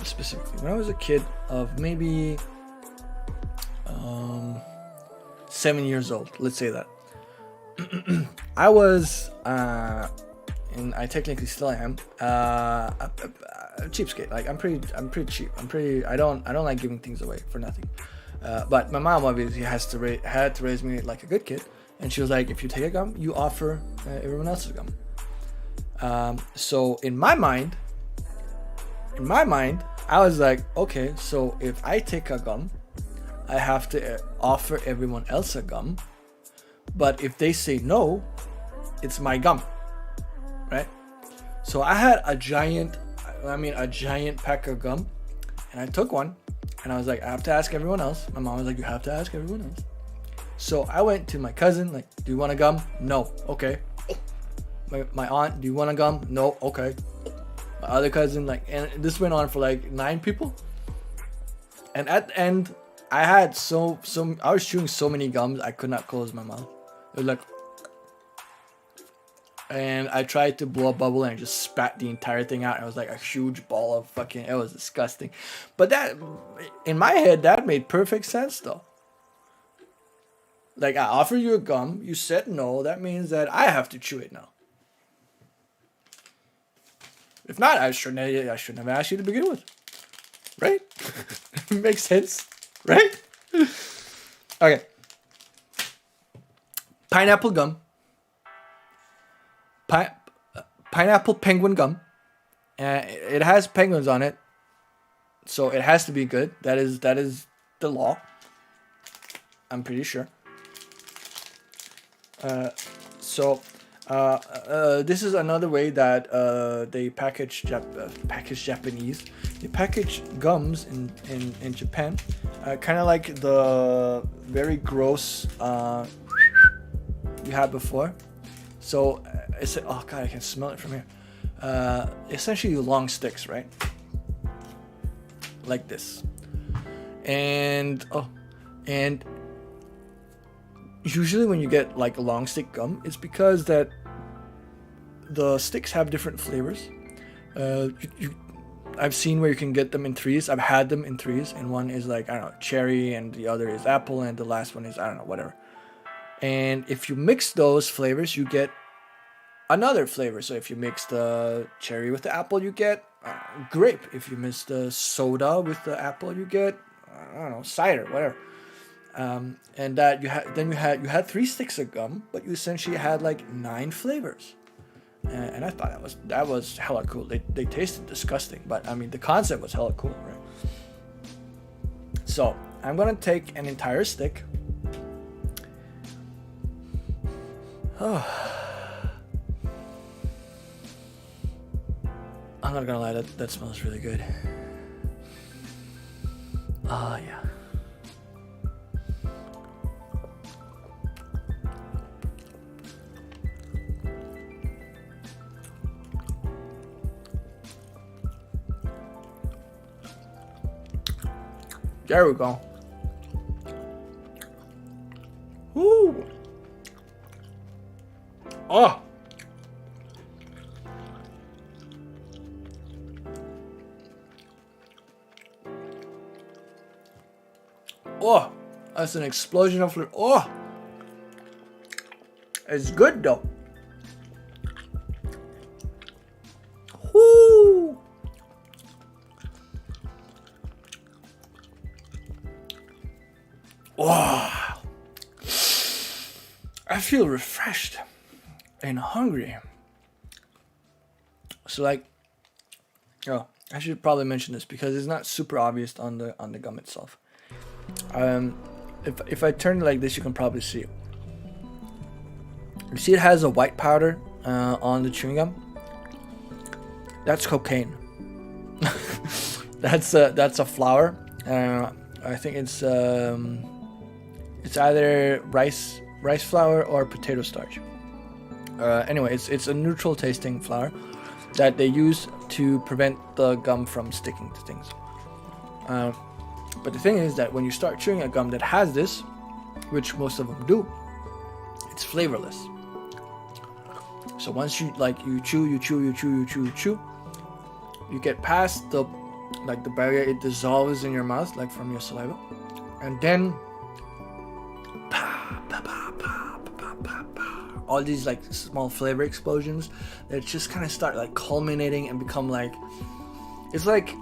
specifically, when I was a kid of maybe 7 years old, let's say that. I was, and I technically still am, a cheapskate. Like I'm pretty cheap. I don't like giving things away for nothing. But my mom obviously had to raise me like a good kid, and she was like, if you take a gum, you offer everyone else a gum. So in my mind, I was like, okay, so if I take a gum, I have to offer everyone else a gum. But if they say no, it's my gum, right? So I had a giant pack of gum, and I took one, and I was like, I have to ask everyone else. My mom was like, you have to ask everyone else. So I went to my cousin, like, do you want a gum? No. Okay. My aunt, do you want a gum? No. Okay. My other cousin, like, and this went on for like 9 people. And at the end, I had I was chewing so many gums, I could not close my mouth. It was like, and I tried to blow a bubble and I just spat the entire thing out. And it was like a huge ball of fucking, it was disgusting. But that, in my head, that made perfect sense though. Like, I offered you a gum, you said no, that means that I have to chew it now. If not, I shouldn't have asked you to begin with. Right? Makes sense. Right? Okay. Pineapple gum. Pineapple penguin gum. It has penguins on it, so it has to be good. That is the law. I'm pretty sure. This is another way that they package Japanese. They package gums in Japan, kind of like the very gross you had before. So it's, oh god, I can smell it from here. Essentially long sticks, right? Like this. And usually when you get like a long stick gum, it's because that the sticks have different flavors. I've seen where you can get them in 3s. I've had them in 3s, and one is like, I don't know, cherry, and the other is apple, and the last one is, I don't know, whatever. And if you mix those flavors, you get another flavor. So if you mix the cherry with the apple, you get grape. If you mix the soda with the apple, you get, I don't know, cider, whatever. And that you had 3 sticks of gum, but you essentially had like 9 flavors. And I thought that was hella cool. They tasted disgusting, but I mean the concept was hella cool, right? So I'm gonna take an entire stick. Oh. I'm not gonna lie, that smells really good. Oh yeah. There we go. Oh. Oh, that's an explosion of flavor. Oh, it's good though. Woo. Oh, I feel refreshed and hungry. So like, oh, I should probably mention this because it's not super obvious on the gum itself. If I turn it like this, you can probably see it. You see, it has a white powder on the chewing gum. That's cocaine. that's a flour. I think it's either rice flour or potato starch. Anyway, it's a neutral tasting flour that they use to prevent the gum from sticking to things. But the thing is that when you start chewing a gum that has this, which most of them do, it's flavorless. So once you chew, you get past the barrier, it dissolves in your mouth like from your saliva, and then all these like small flavor explosions that just kind of start like culminating and become like, it's like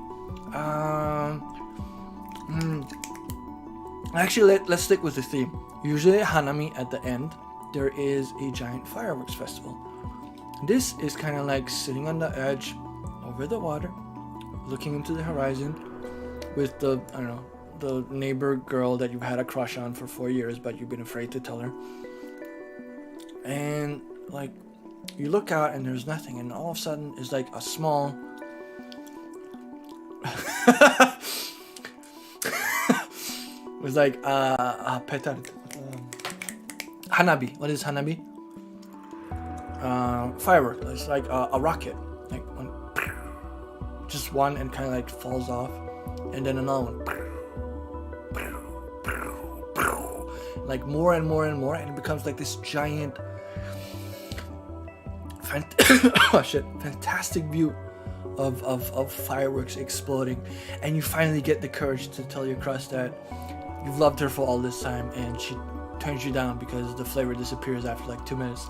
actually let's stick with the theme. Usually at Hanami at the end there is a giant fireworks festival. This is kind of like sitting on the edge over the water, looking into the horizon with the neighbor girl that you've had a crush on for 4 years but you've been afraid to tell her. And like you look out and there's nothing, and all of a sudden it's like a small it's like a petard, hanabi. What is hanabi? Firework. It's like a rocket, like one, just one, and kind of like falls off, and then another one, like more and more and more, and it becomes like this giant fantastic view of fireworks exploding. And you finally get the courage to tell your crush that you've loved her for all this time, and she turns you down because the flavor disappears after like 2 minutes.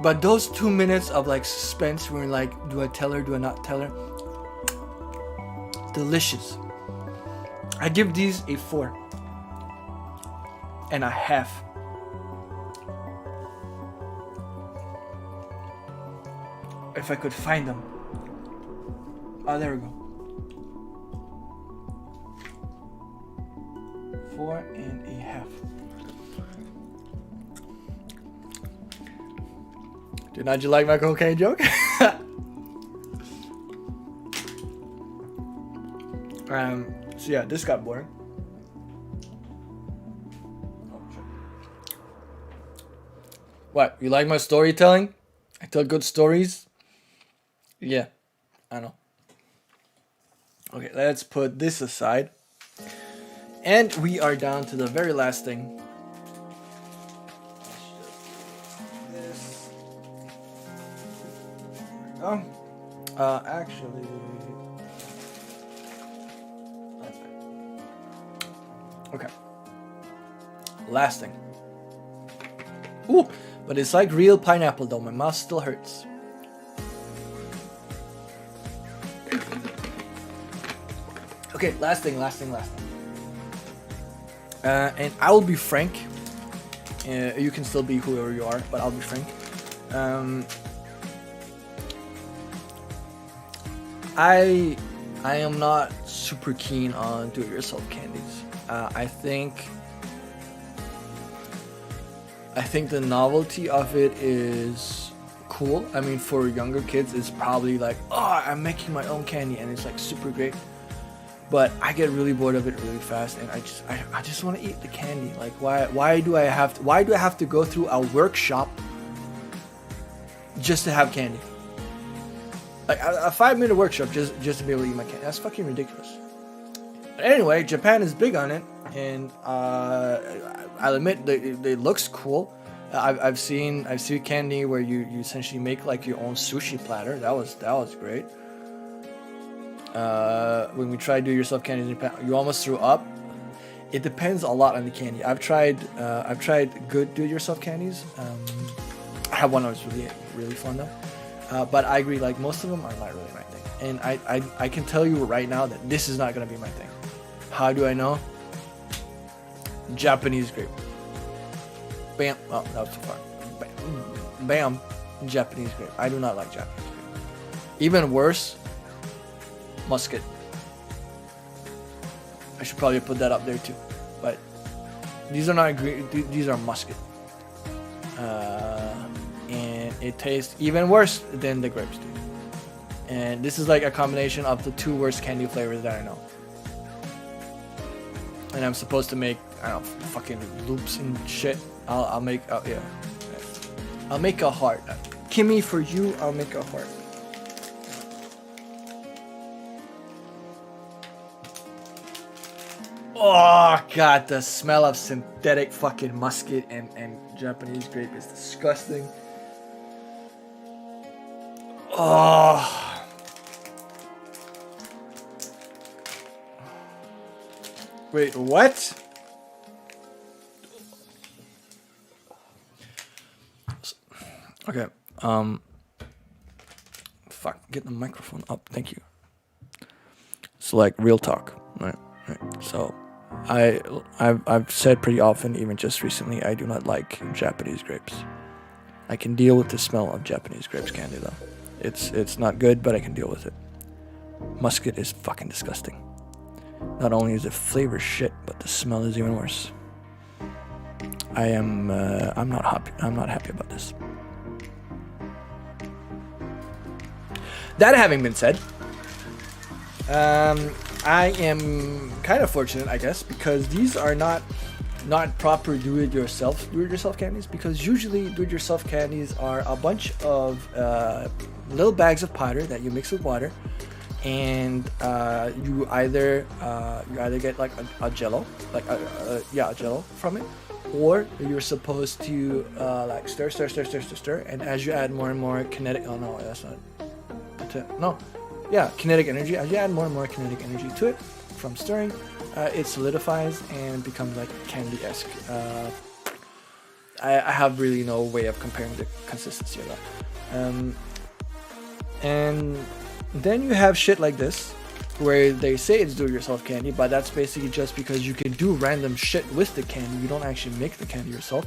But those 2 minutes of like suspense where you're like, do I tell her, do I not tell her? Delicious. I give these a 4.5. If I could find them. Oh, there we go. 4.5. Did not you like my cocaine joke? So yeah, this got boring. What? You like my storytelling? I tell good stories? Yeah, I know. Okay, let's put this aside. And we are down to the very last thing. This. Oh, actually, that's right. Okay. Last thing. Ooh, but it's like real pineapple though. My mouth still hurts. Okay, last thing. And I will be frank. You can still be whoever you are, but I'll be frank. I am not super keen on do-it-yourself candies. I think the novelty of it is cool. I mean, for younger kids, it's probably like, oh, I'm making my own candy, and it's like super great. But I get really bored of it really fast, and I just want to eat the candy. Like, why do I have to go through a workshop just to have candy? Like a 5-minute workshop just to be able to eat my candy. That's fucking ridiculous. But anyway, Japan is big on it, and I'll admit that it looks cool. I've seen candy where you essentially make like your own sushi platter. That was great. When we tried do it yourself candies in Japan, you almost threw up. It depends a lot on the candy. I've tried good do it yourself candies. I have one that was really fun though. But I agree, like most of them are not really my thing. And I can tell you right now that this is not gonna be my thing. How do I know? Japanese grape. Bam. Oh, that was too far. Bam. Japanese grape. I do not like Japanese grape. Even worse, musket. I should probably put that up there too. But these are not green. These are musket. And it tastes even worse than the grapes do. And this is like a combination of the two worst candy flavors that I know. And I'm supposed to make, I don't know, fucking loops and shit. I'll make, yeah. I'll make a heart. Kimmy, for you, I'll make a heart. Oh god, the smell of synthetic fucking musket and Japanese grape is disgusting. Oh. Wait, what? Okay. Fuck, get the microphone up. Thank you. So like real talk, right? So I've said pretty often, even just recently, I do not like Japanese grapes. I can deal with the smell of Japanese grapes candy though. It's not good, but I can deal with it. Musket is fucking disgusting. Not only is the flavor shit, but the smell is even worse. I'm not happy. I'm not happy about this. That having been said, I am kind of fortunate, I guess, because these are not proper do-it-yourself candies. Because usually do-it-yourself candies are a bunch of little bags of powder that you mix with water, and you either get like a jello, like a jello from it, or you're supposed to like stir, and as you add more and more kinetic, oh no, that's not. No, yeah, kinetic energy. As you add more and more kinetic energy to it from stirring, it solidifies and becomes like candy-esque. I have really no way of comparing the consistency of that. And then you have shit like this, where they say it's do-it-yourself candy, but that's basically just because you can do random shit with the candy. You don't actually make the candy yourself.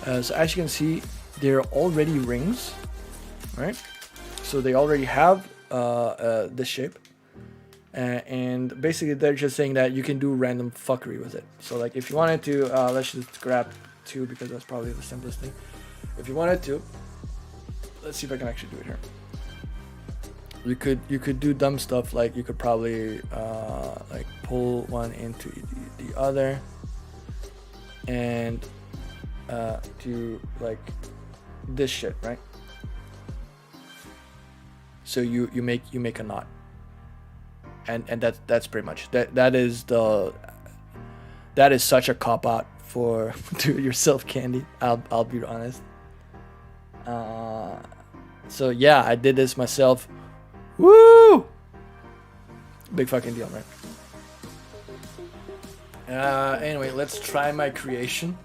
So as you can see, they're already rings, right? So they already have this shape, and basically they're just saying that you can do random fuckery with it. So like if you wanted to, let's just grab two because that's probably the simplest thing. If you wanted to, let's see if I can actually do it here. You could do dumb stuff, like you could probably like pull one into the other and do like this shit, right? So you make a knot, and that's pretty much that is such a cop out for do-it-yourself candy. I'll be honest. So yeah, I did this myself. Woo! Big fucking deal, right? Anyway, let's try my creation.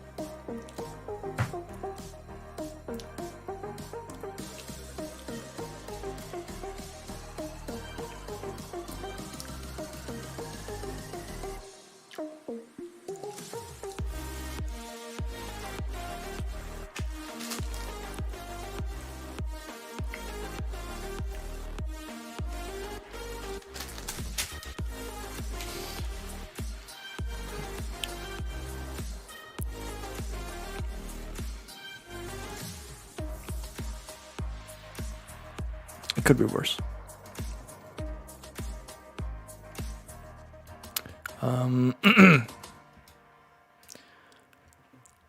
It could be worse.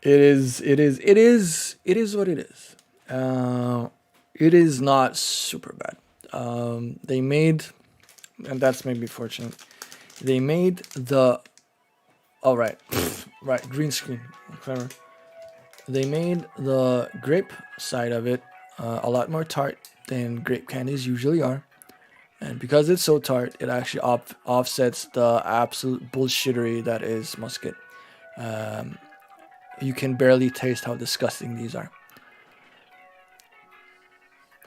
It is what it is. It is not super bad. They made, and that's maybe fortunate. They made the, right, green screen, clever. they made the grape side of it a lot more tart than grape candies usually are. And because it's so tart, it actually offsets the absolute bullshittery that is musket. You can barely taste how disgusting these are.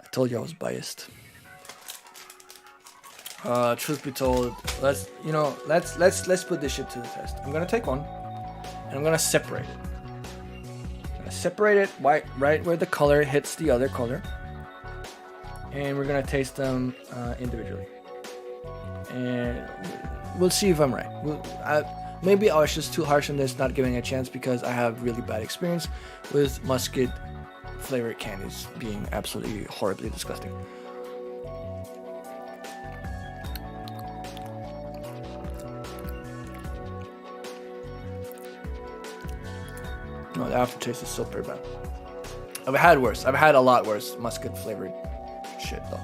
I told you I was biased. Truth be told, let's put this shit to the test. I'm gonna take one, and I'm gonna separate it. I'm gonna separate it right where the color hits the other color, and we're gonna taste them individually, and we'll see if I'm right. Maybe I was just too harsh on this, not giving it a chance, because I have really bad experience with musket flavored candies being absolutely horribly disgusting. No, the aftertaste is so very bad. I've had worse. I've had a lot worse musket flavored shit though.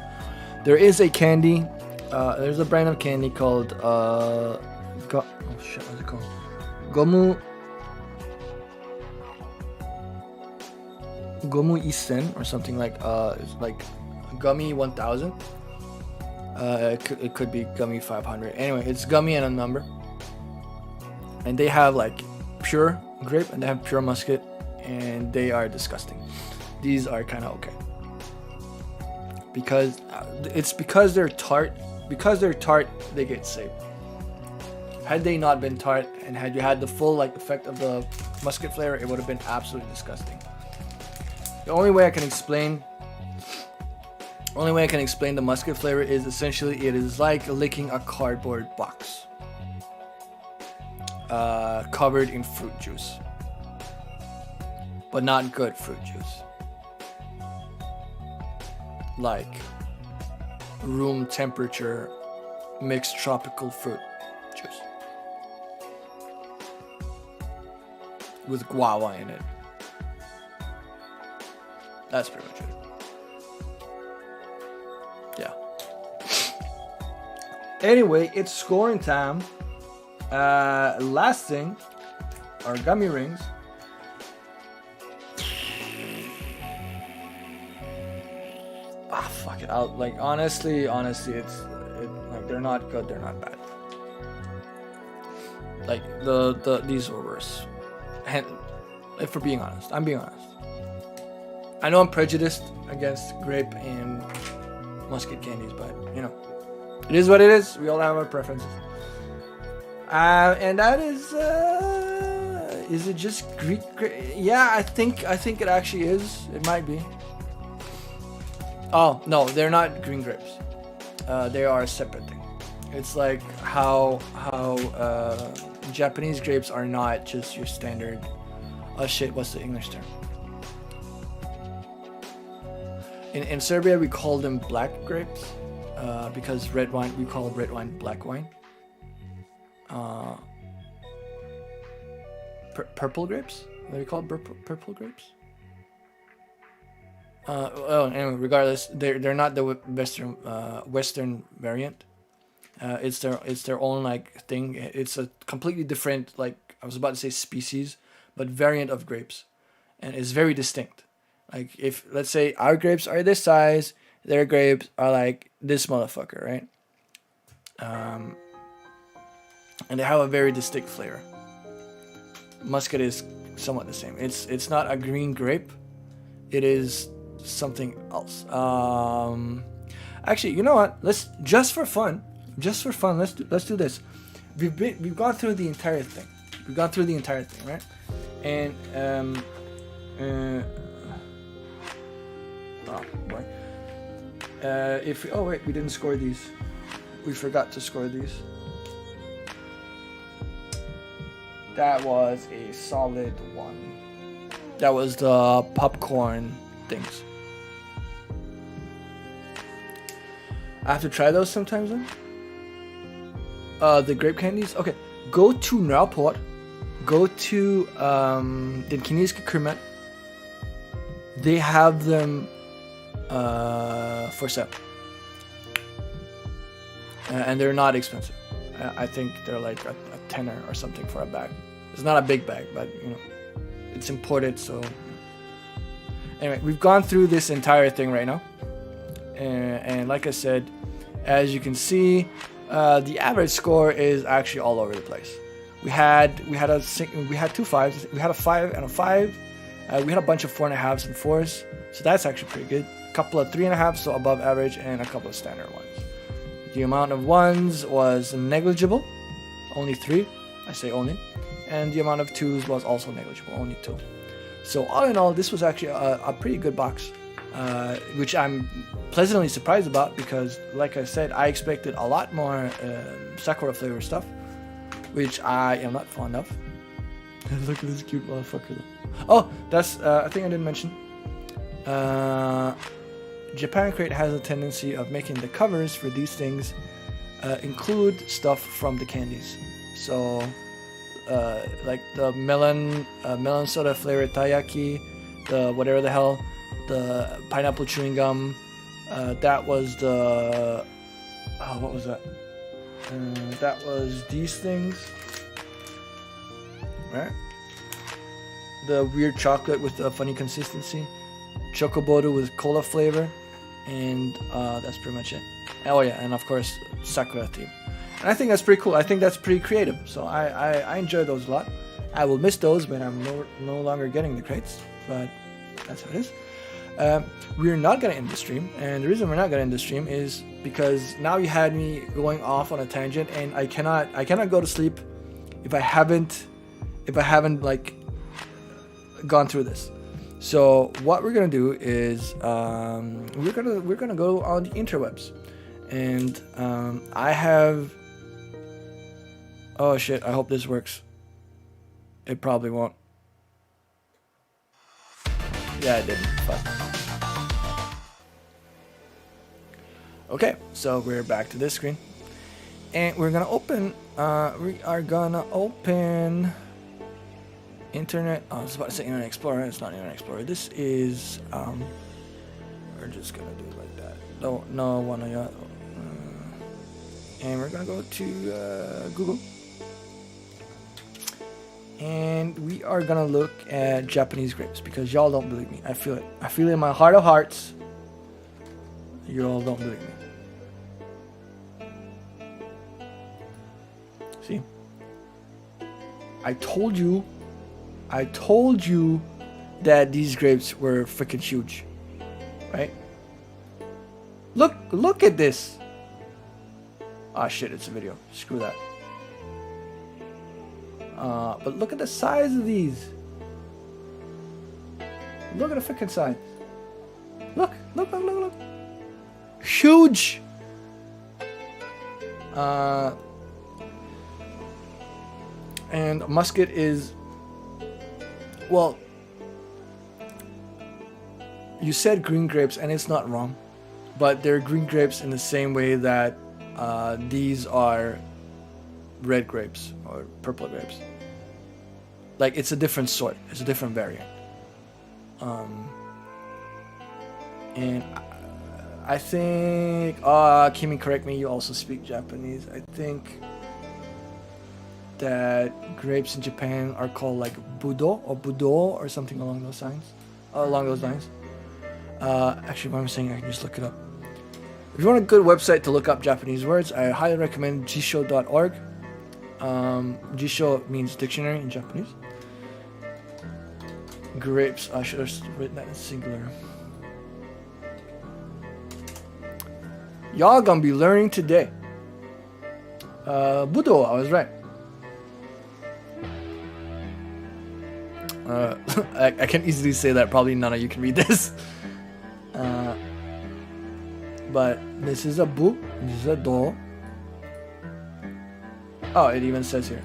There is a candy. There's a brand of candy called oh shit, what's it called? Gomu Isen or something like it's like Gummy 1000. It could be Gummy 500. Anyway, it's gummy and a number. And they have like pure grape and they have pure musket, and they are disgusting. These are kind of okay because because they're tart. Because they're tart, they get saved. Had they not been tart, and had you had the full like effect of the musket flavor, it would have been absolutely disgusting. The only way I can explain the musket flavor is essentially it is like licking a cardboard box covered in fruit juice, but not good fruit juice, like room temperature mixed tropical fruit juice with guava in it. That's pretty much it. Yeah. Anyway, it's scoring time. Last thing are gummy rings. Fuck it. Honestly, it's like they're not good. They're not bad. Like these were worse. And if we're being honest, I'm being honest. I know I'm prejudiced against grape and musket candies, but you know, it is what it is. We all have our preferences. And that is it just Greek grape? Yeah, I think it actually is. It might be. Oh no, they're not green grapes. They are a separate thing. It's like how Japanese grapes are not just your standard. Oh shit, what's the English term? In Serbia, we call them black grapes because red wine, we call red wine black wine. Purple grapes? What do we call purple grapes? Anyway, regardless, they're not the Western variant. It's their own like thing. It's a completely different, like I was about to say species, but variant of grapes, and it's very distinct. Like if let's say our grapes are this size, their grapes are like this motherfucker, right? And they have a very distinct flavor. Muscat is somewhat the same. It's not a green grape. It is something else. Actually, you know what? Let's just for fun. Let's do this. We've gone through the entire thing. Right? And oh boy. We didn't score these. We forgot to score these. That was a solid one. That was the popcorn things. I have to try those sometimes then. The grape candies. Okay, go to Nørreport. Go to Den Kinesiske Købmand. They have them for sale. And they're not expensive. I think they're like a tenner or something for a bag. It's not a big bag, but you know, it's imported. So anyway, we've gone through this entire thing right now, and like I said, as you can see, the average score is actually all over the place. We had 2 5s. We had a 5 and a 5. We had a bunch of 4.5s and 4s, so that's actually pretty good. A couple of 3.5s, so above average, and a couple of standard ones. The amount of 1s was negligible, only 3. I say only, and the amount of 2s was also negligible, only 2. So all in all, this was actually a pretty good box, which I'm pleasantly surprised about because, like I said, I expected a lot more sakura flavor stuff, which I am not fond of. Look at this cute motherfucker. Oh, that's I think I didn't mention. Japan Crate has a tendency of making the covers for these things include stuff from the candies. So, like the melon soda flavored taiyaki, the whatever the hell, the pineapple chewing gum. That was the what was that? That was these things, right? The weird chocolate with the funny consistency, chocobodo with cola flavor, and that's pretty much it. Oh yeah, and of course sakura theme. And I think that's pretty cool. I think that's pretty creative. So I enjoy those a lot. I will miss those when I'm no longer getting the crates, but that's how it is. We're not gonna end the stream, and the reason we're not gonna end the stream is because now you had me going off on a tangent, and I cannot go to sleep if I haven't like gone through this. So what we're gonna do is we're gonna go on the interwebs, and I have. Oh shit! I hope this works. It probably won't. Yeah, it didn't. Fuck. Okay, so we're back to this screen, and we're gonna open. We are gonna open Internet. Oh, I was about to say Internet Explorer. It's not Internet Explorer. This is. We're just gonna do it like that. No one of y'all. And we're gonna go to Google. And we are gonna look at Japanese grapes because y'all don't believe me. I feel it. I feel it in my heart of hearts. You all don't believe me. See? I told you that these grapes were freaking huge. Right? Look at this. Ah shit, it's a video. Screw that. But look at the size of these. Look at the freaking size. Look. Huge. And musket is, well, you said green grapes, and it's not wrong, but they're green grapes in the same way that these are red grapes or purple grapes. Like, it's a different sort. It's a different variant. And I think... Kimi, correct me. You also speak Japanese. I think that grapes in Japan are called like budo or something along those lines. Actually, what I'm saying, I can just look it up. If you want a good website to look up Japanese words, I highly recommend jisho.org. Jisho means dictionary in Japanese. Grapes, I should have written that in singular. Y'all gonna be learning today. Budo, I was right. I can easily say that probably none of you can read this. But this is a bu, this is a do. Oh, it even says here.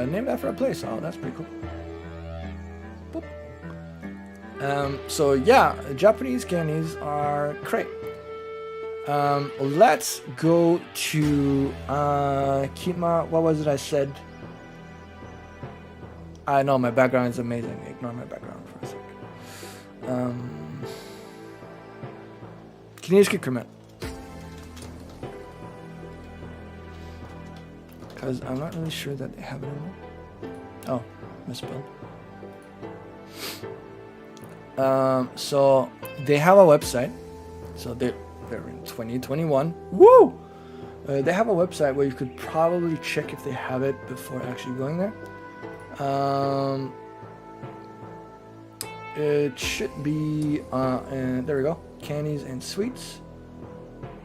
Named after a place. Oh, that's pretty cool. Boop. So yeah, Japanese candies are great. Let's go to Kima. What was it I said? I know my background is amazing. Ignore my background for a sec. Can you just comment? Because I'm not really sure that they have it anymore. Oh, misspelled. So they have a website. So they're in 2021. Woo! They have a website where you could probably check if they have it before actually going there. It should be, and there we go, candies and sweets.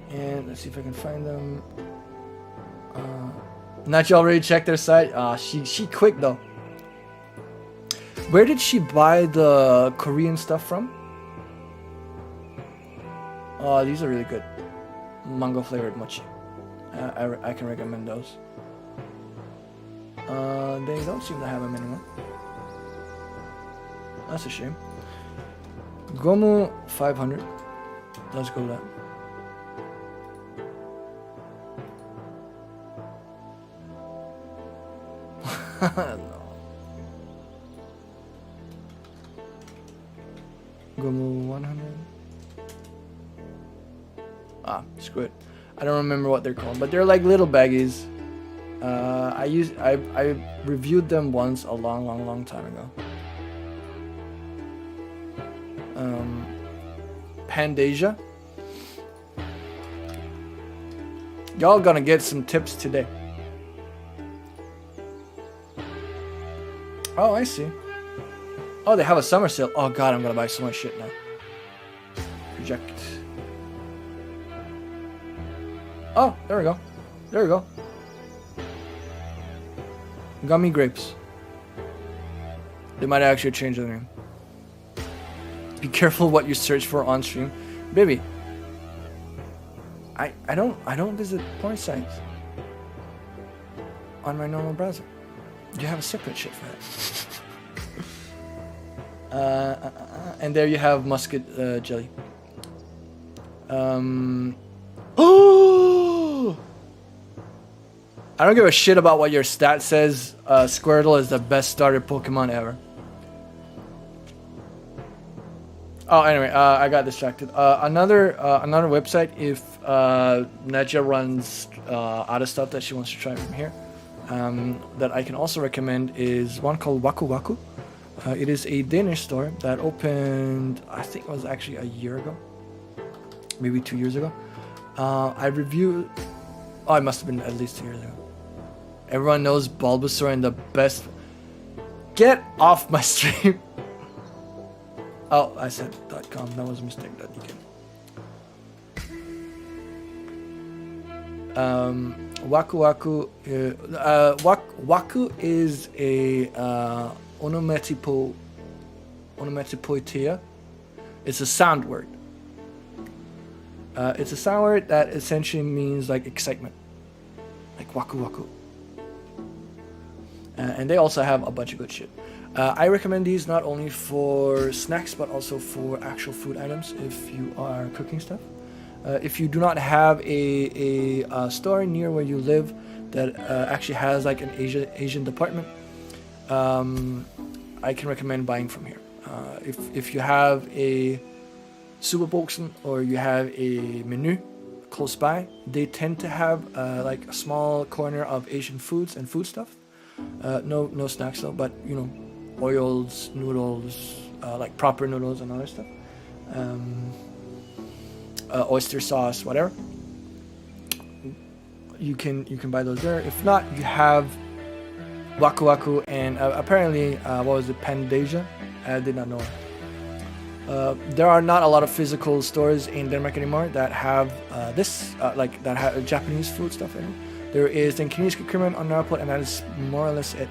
And let's see if I can find them. Not you already checked their site? She quick though. Where did she buy the Korean stuff from? Oh, these are really good. Mango flavored mochi. I can recommend those. They don't seem to have them anymore. That's a shame. Gomu 500. Let's go with that. No. Gomu 100. Screw it. I don't remember what they're called, but they're like little baggies. I reviewed them once a long time ago. Pandasia. Y'all gonna get some tips today. Oh, I see. Oh, they have a summer sale. Oh god, I'm gonna buy so much shit now. Reject. Oh, there we go. There we go. Gummy grapes. They might actually change the name. Be careful what you search for on stream. Baby, I don't visit porn sites on my normal browser. You have a separate shit for that. And there you have musket jelly. Oh! I don't give a shit about what your stat says. Squirtle is the best starter Pokemon ever. Oh, anyway, I got distracted. Another website, if Nadja runs out of stuff that she wants to try from here, that I can also recommend is one called Waku Waku. It is a Danish store that opened, I think it was actually a year ago, maybe 2 years ago. I reviewed, it must have been at least 2 years ago. Everyone knows Bulbasaur and the best. Get off my stream. Oh, I said .com. That was a mistake. Waku Waku. Waku is a onomatopoeia. It's a sound word. It's a sound word that essentially means like excitement, like waku waku. And they also have a bunch of good shit. I recommend these not only for snacks but also for actual food items if you are cooking stuff. If you do not have a store near where you live that actually has like an Asian department, I can recommend buying from here. If you have a Superboxen or you have a menu close by, they tend to have like a small corner of Asian foods and food stuff. No snacks though, but you know, oils, noodles, like proper noodles and other stuff. Oyster sauce, whatever. You can buy those there. If not, you have Waku Waku and apparently what was it, Pandasia? I did not know. There are not a lot of physical stores in Denmark anymore that have this, like that have Japanese food stuff in it. There is Den Kinesiske Købmand on Nørreport, and that is more or less it.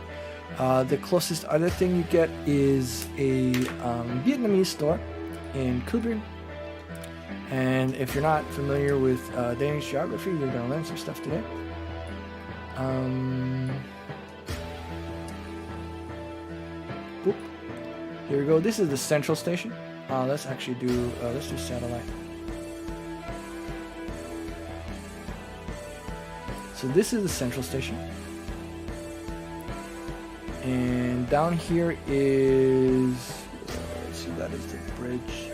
The closest other thing you get is a Vietnamese store in København. And if you're not familiar with Danish geography, you're gonna learn some stuff today. Boop. Here we go. This is the central station. Let's actually do let's do satellite. So this is the central station, and down here is let's see, that is the bridge.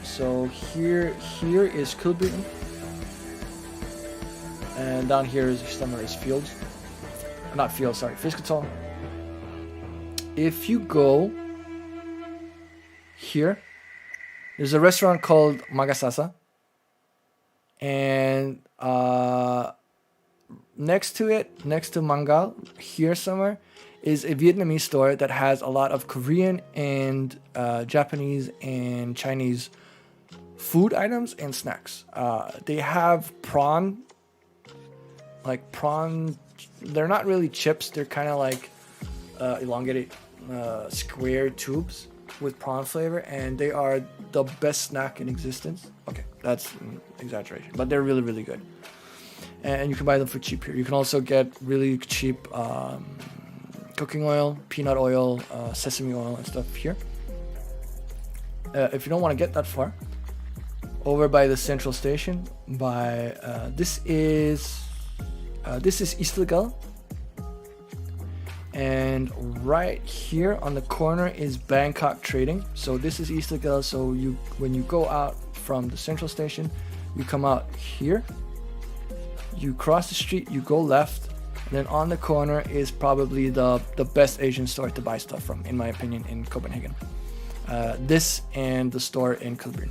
So here is Kulbitten, and down here is somewhere is fields, not fields, sorry, Fisketal. If you go here, there's a restaurant called Magasasa, and next to Mangal, here somewhere, is a Vietnamese store that has a lot of Korean and Japanese and Chinese food items and snacks. They have prawn. They're not really chips. They're kind of like elongated square tubes with prawn flavor, and they are the best snack in existence. Okay, that's an exaggeration, but they're really, really good. And you can buy them for cheap here. You can also get really cheap cooking oil, peanut oil, sesame oil, and stuff here. If you don't want to get that far, over by the central station, this is Istigal, and right here on the corner is Bangkok Trading. So this is Istigal. So when you go out from the central station, you come out here, you cross the street, you go left, and then on the corner is probably the best Asian store to buy stuff from, in my opinion, in Copenhagen. This and the store in Kalbrun.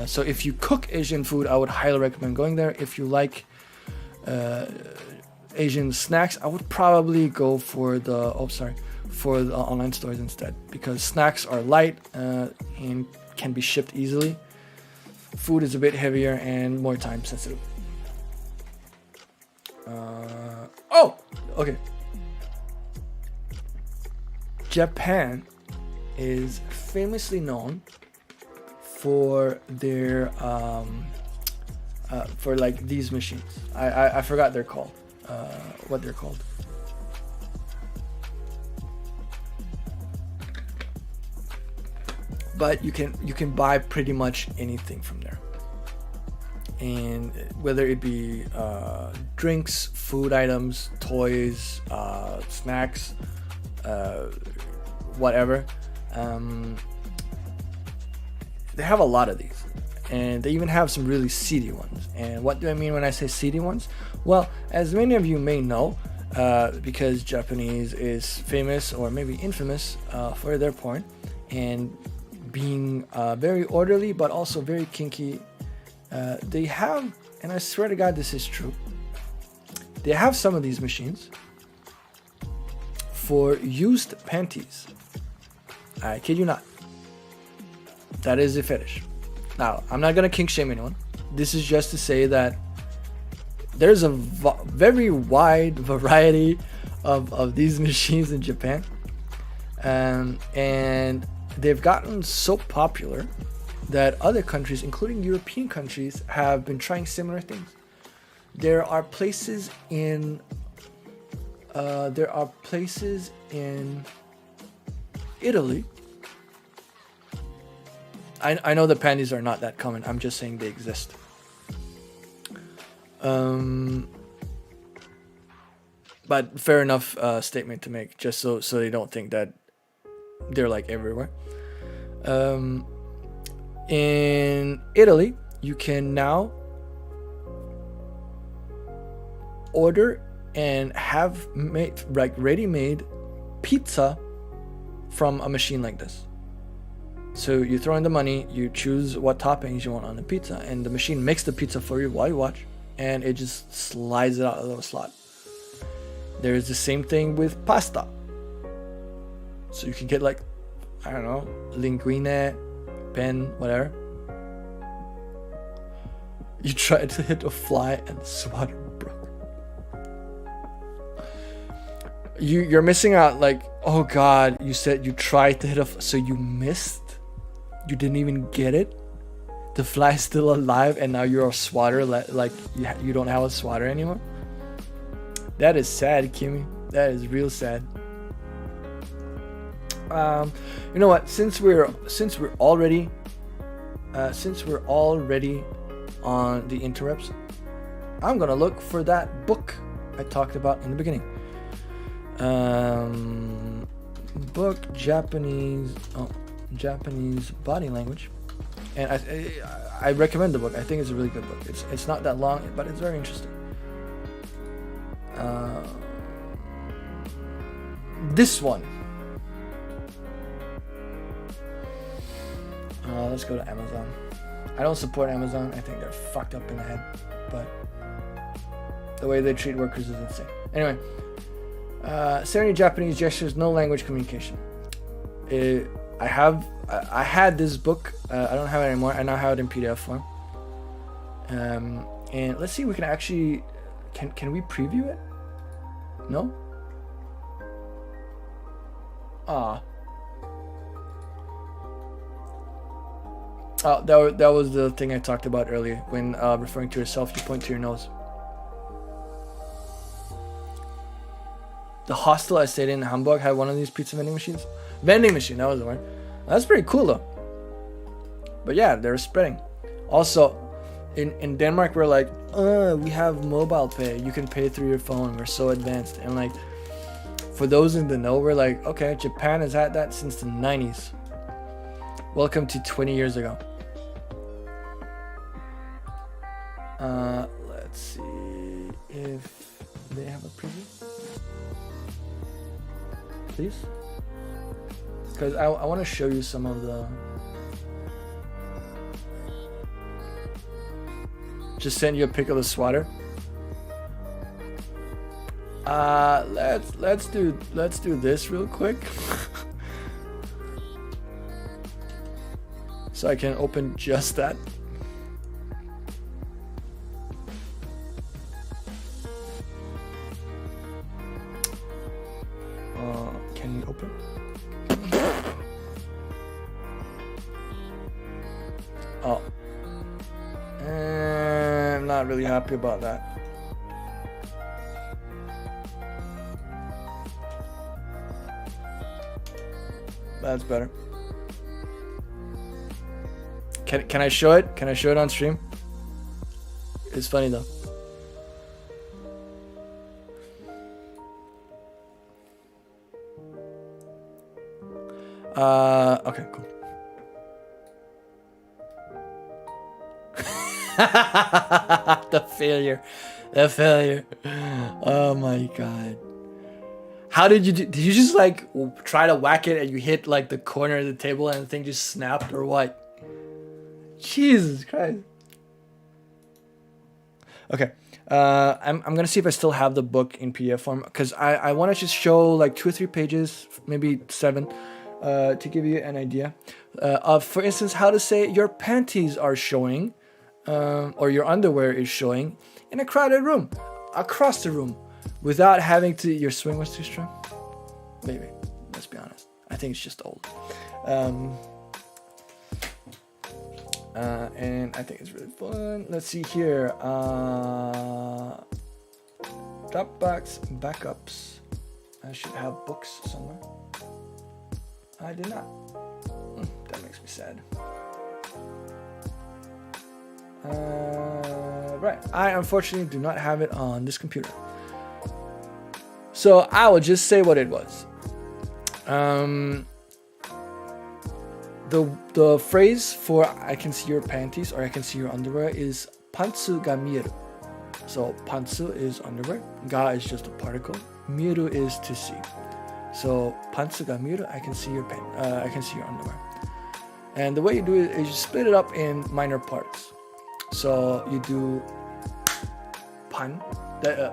So if you cook Asian food, I would highly recommend going there. If you like Asian snacks, I would probably go for the online stores instead, because snacks are light and can be shipped easily. Food is a bit heavier and more time sensitive. Okay. Japan is famously known for their for like these machines. I forgot they're called. What they're called. But you can buy pretty much anything from there, and whether it be drinks, food items, toys, snacks, whatever. They have a lot of these, and they even have some really seedy ones. And what do I mean when I say seedy ones? Well, as many of you may know, because Japanese is famous, or maybe infamous, for their porn and being very orderly but also very kinky, they have, and I swear to God this is true, they have some of these machines for used panties. I kid you not. That is a fetish. Now, I'm not gonna kink shame anyone. This is just to say that there's a very wide variety of these machines in Japan, and they've gotten so popular that other countries, including European countries, have been trying similar things. There are places in Italy. I know the panties are not that common. I'm just saying they exist. But fair enough statement to make, just so they don't think that they're like everywhere. In Italy, you can now order and have made like ready-made pizza from a machine like this. So you throw in the money, you choose what toppings you want on the pizza, and the machine makes the pizza for you while you watch, and it just slides it out of the slot. There's the same thing with pasta. So you can get like, I don't know, linguine, pen, whatever. You try to hit a fly and the swatter broke. You're missing out, like, oh God, you said you tried to hit so you missed? You didn't even get it? The fly is still alive and now you're a swatter, like you don't have a swatter anymore? That is sad, Kimmy. That is real sad. You know what? Since we're already on the interwebs, I'm gonna look for that book I talked about in the beginning. Book Japanese body language, and I recommend the book. I think it's a really good book. It's not that long, but it's very interesting. This one. let's go to Amazon. I don't support Amazon. I think they're fucked up in the head, but the way they treat workers is insane. Anyway, 70 Japanese gestures, no language communication. I had this book. I don't have it anymore. I now have it in PDF form. And let's see if we can actually... Can we preview it? No? Ah. Oh, that was the thing I talked about earlier. When referring to yourself, you point to your nose. The hostel I stayed in Hamburg had one of these pizza vending machines. Vending machine, that was the word. That's pretty cool though. But yeah, they're spreading. Also, in Denmark, we're like, we have mobile pay. You can pay through your phone. We're so advanced. And like, for those in the know, we're like, okay, Japan has had that since the 90s. Welcome to 20 years ago. Let's see if they have a preview. Please? Because I want to show you some of the... Just send you a pic of the swatter. Let's do this real quick. So I can open just that. Can you open? Oh. I'm not really happy about that. That's better. Can I show it? Can I show it on stream? It's funny though. Okay, cool. The failure. Oh my god. How did you do? Did you just like try to whack it and you hit like the corner of the table and the thing just snapped or what? Jesus Christ. Okay. I'm gonna see if I still have the book in PDF form because I want to just show like 2 or 3 pages, maybe 7, to give you an idea of, for instance, how to say your panties are showing, or your underwear is showing in a crowded room, across the room, without having to. Your swing was too strong. Maybe. Let's be honest. I think it's just old. And I think it's really fun. Let's see here. Dropbox backups. I should have books somewhere. I did not. That makes me sad. Right. I unfortunately do not have it on this computer. So I will just say what it was. The phrase for I can see your panties or I can see your underwear is pantsu ga mieru. So pantsu is underwear, ga is just a particle, mieru is to see. So pantsu ga mieru, I can see your I can see your underwear. And the way you do it is you split it up in minor parts. So you do pan.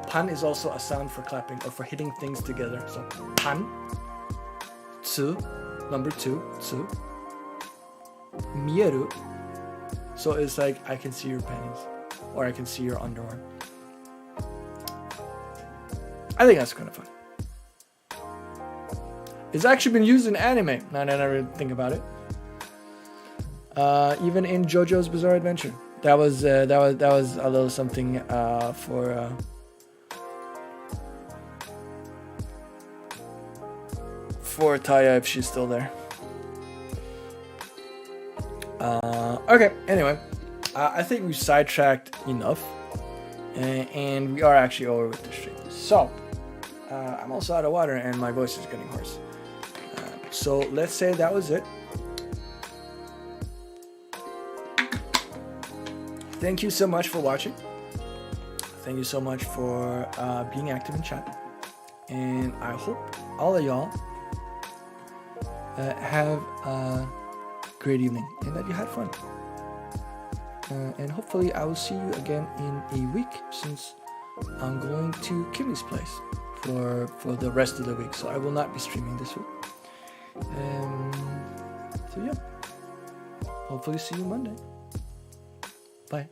Pan is also a sound for clapping or for hitting things together. So pan, tsu, number 2, tsu. Mieru, so it's like I can see your panties or I can see your underwear. I think that's kind of fun. It's actually been used in anime. Now that I really think about it, even in JoJo's Bizarre Adventure, that was a little something for Taya if she's still there. Okay, anyway, I think we've sidetracked enough, and we are actually over with the stream. So, I'm also out of water and my voice is getting hoarse. So let's say that was it. Thank you so much for watching. Thank you so much for being active in chat. And I hope all of y'all have a great evening and that you had fun. And hopefully I will see you again in a week, since I'm going to Kimmy's place for the rest of the week. So I will not be streaming this week. So yeah, hopefully see you Monday. Bye.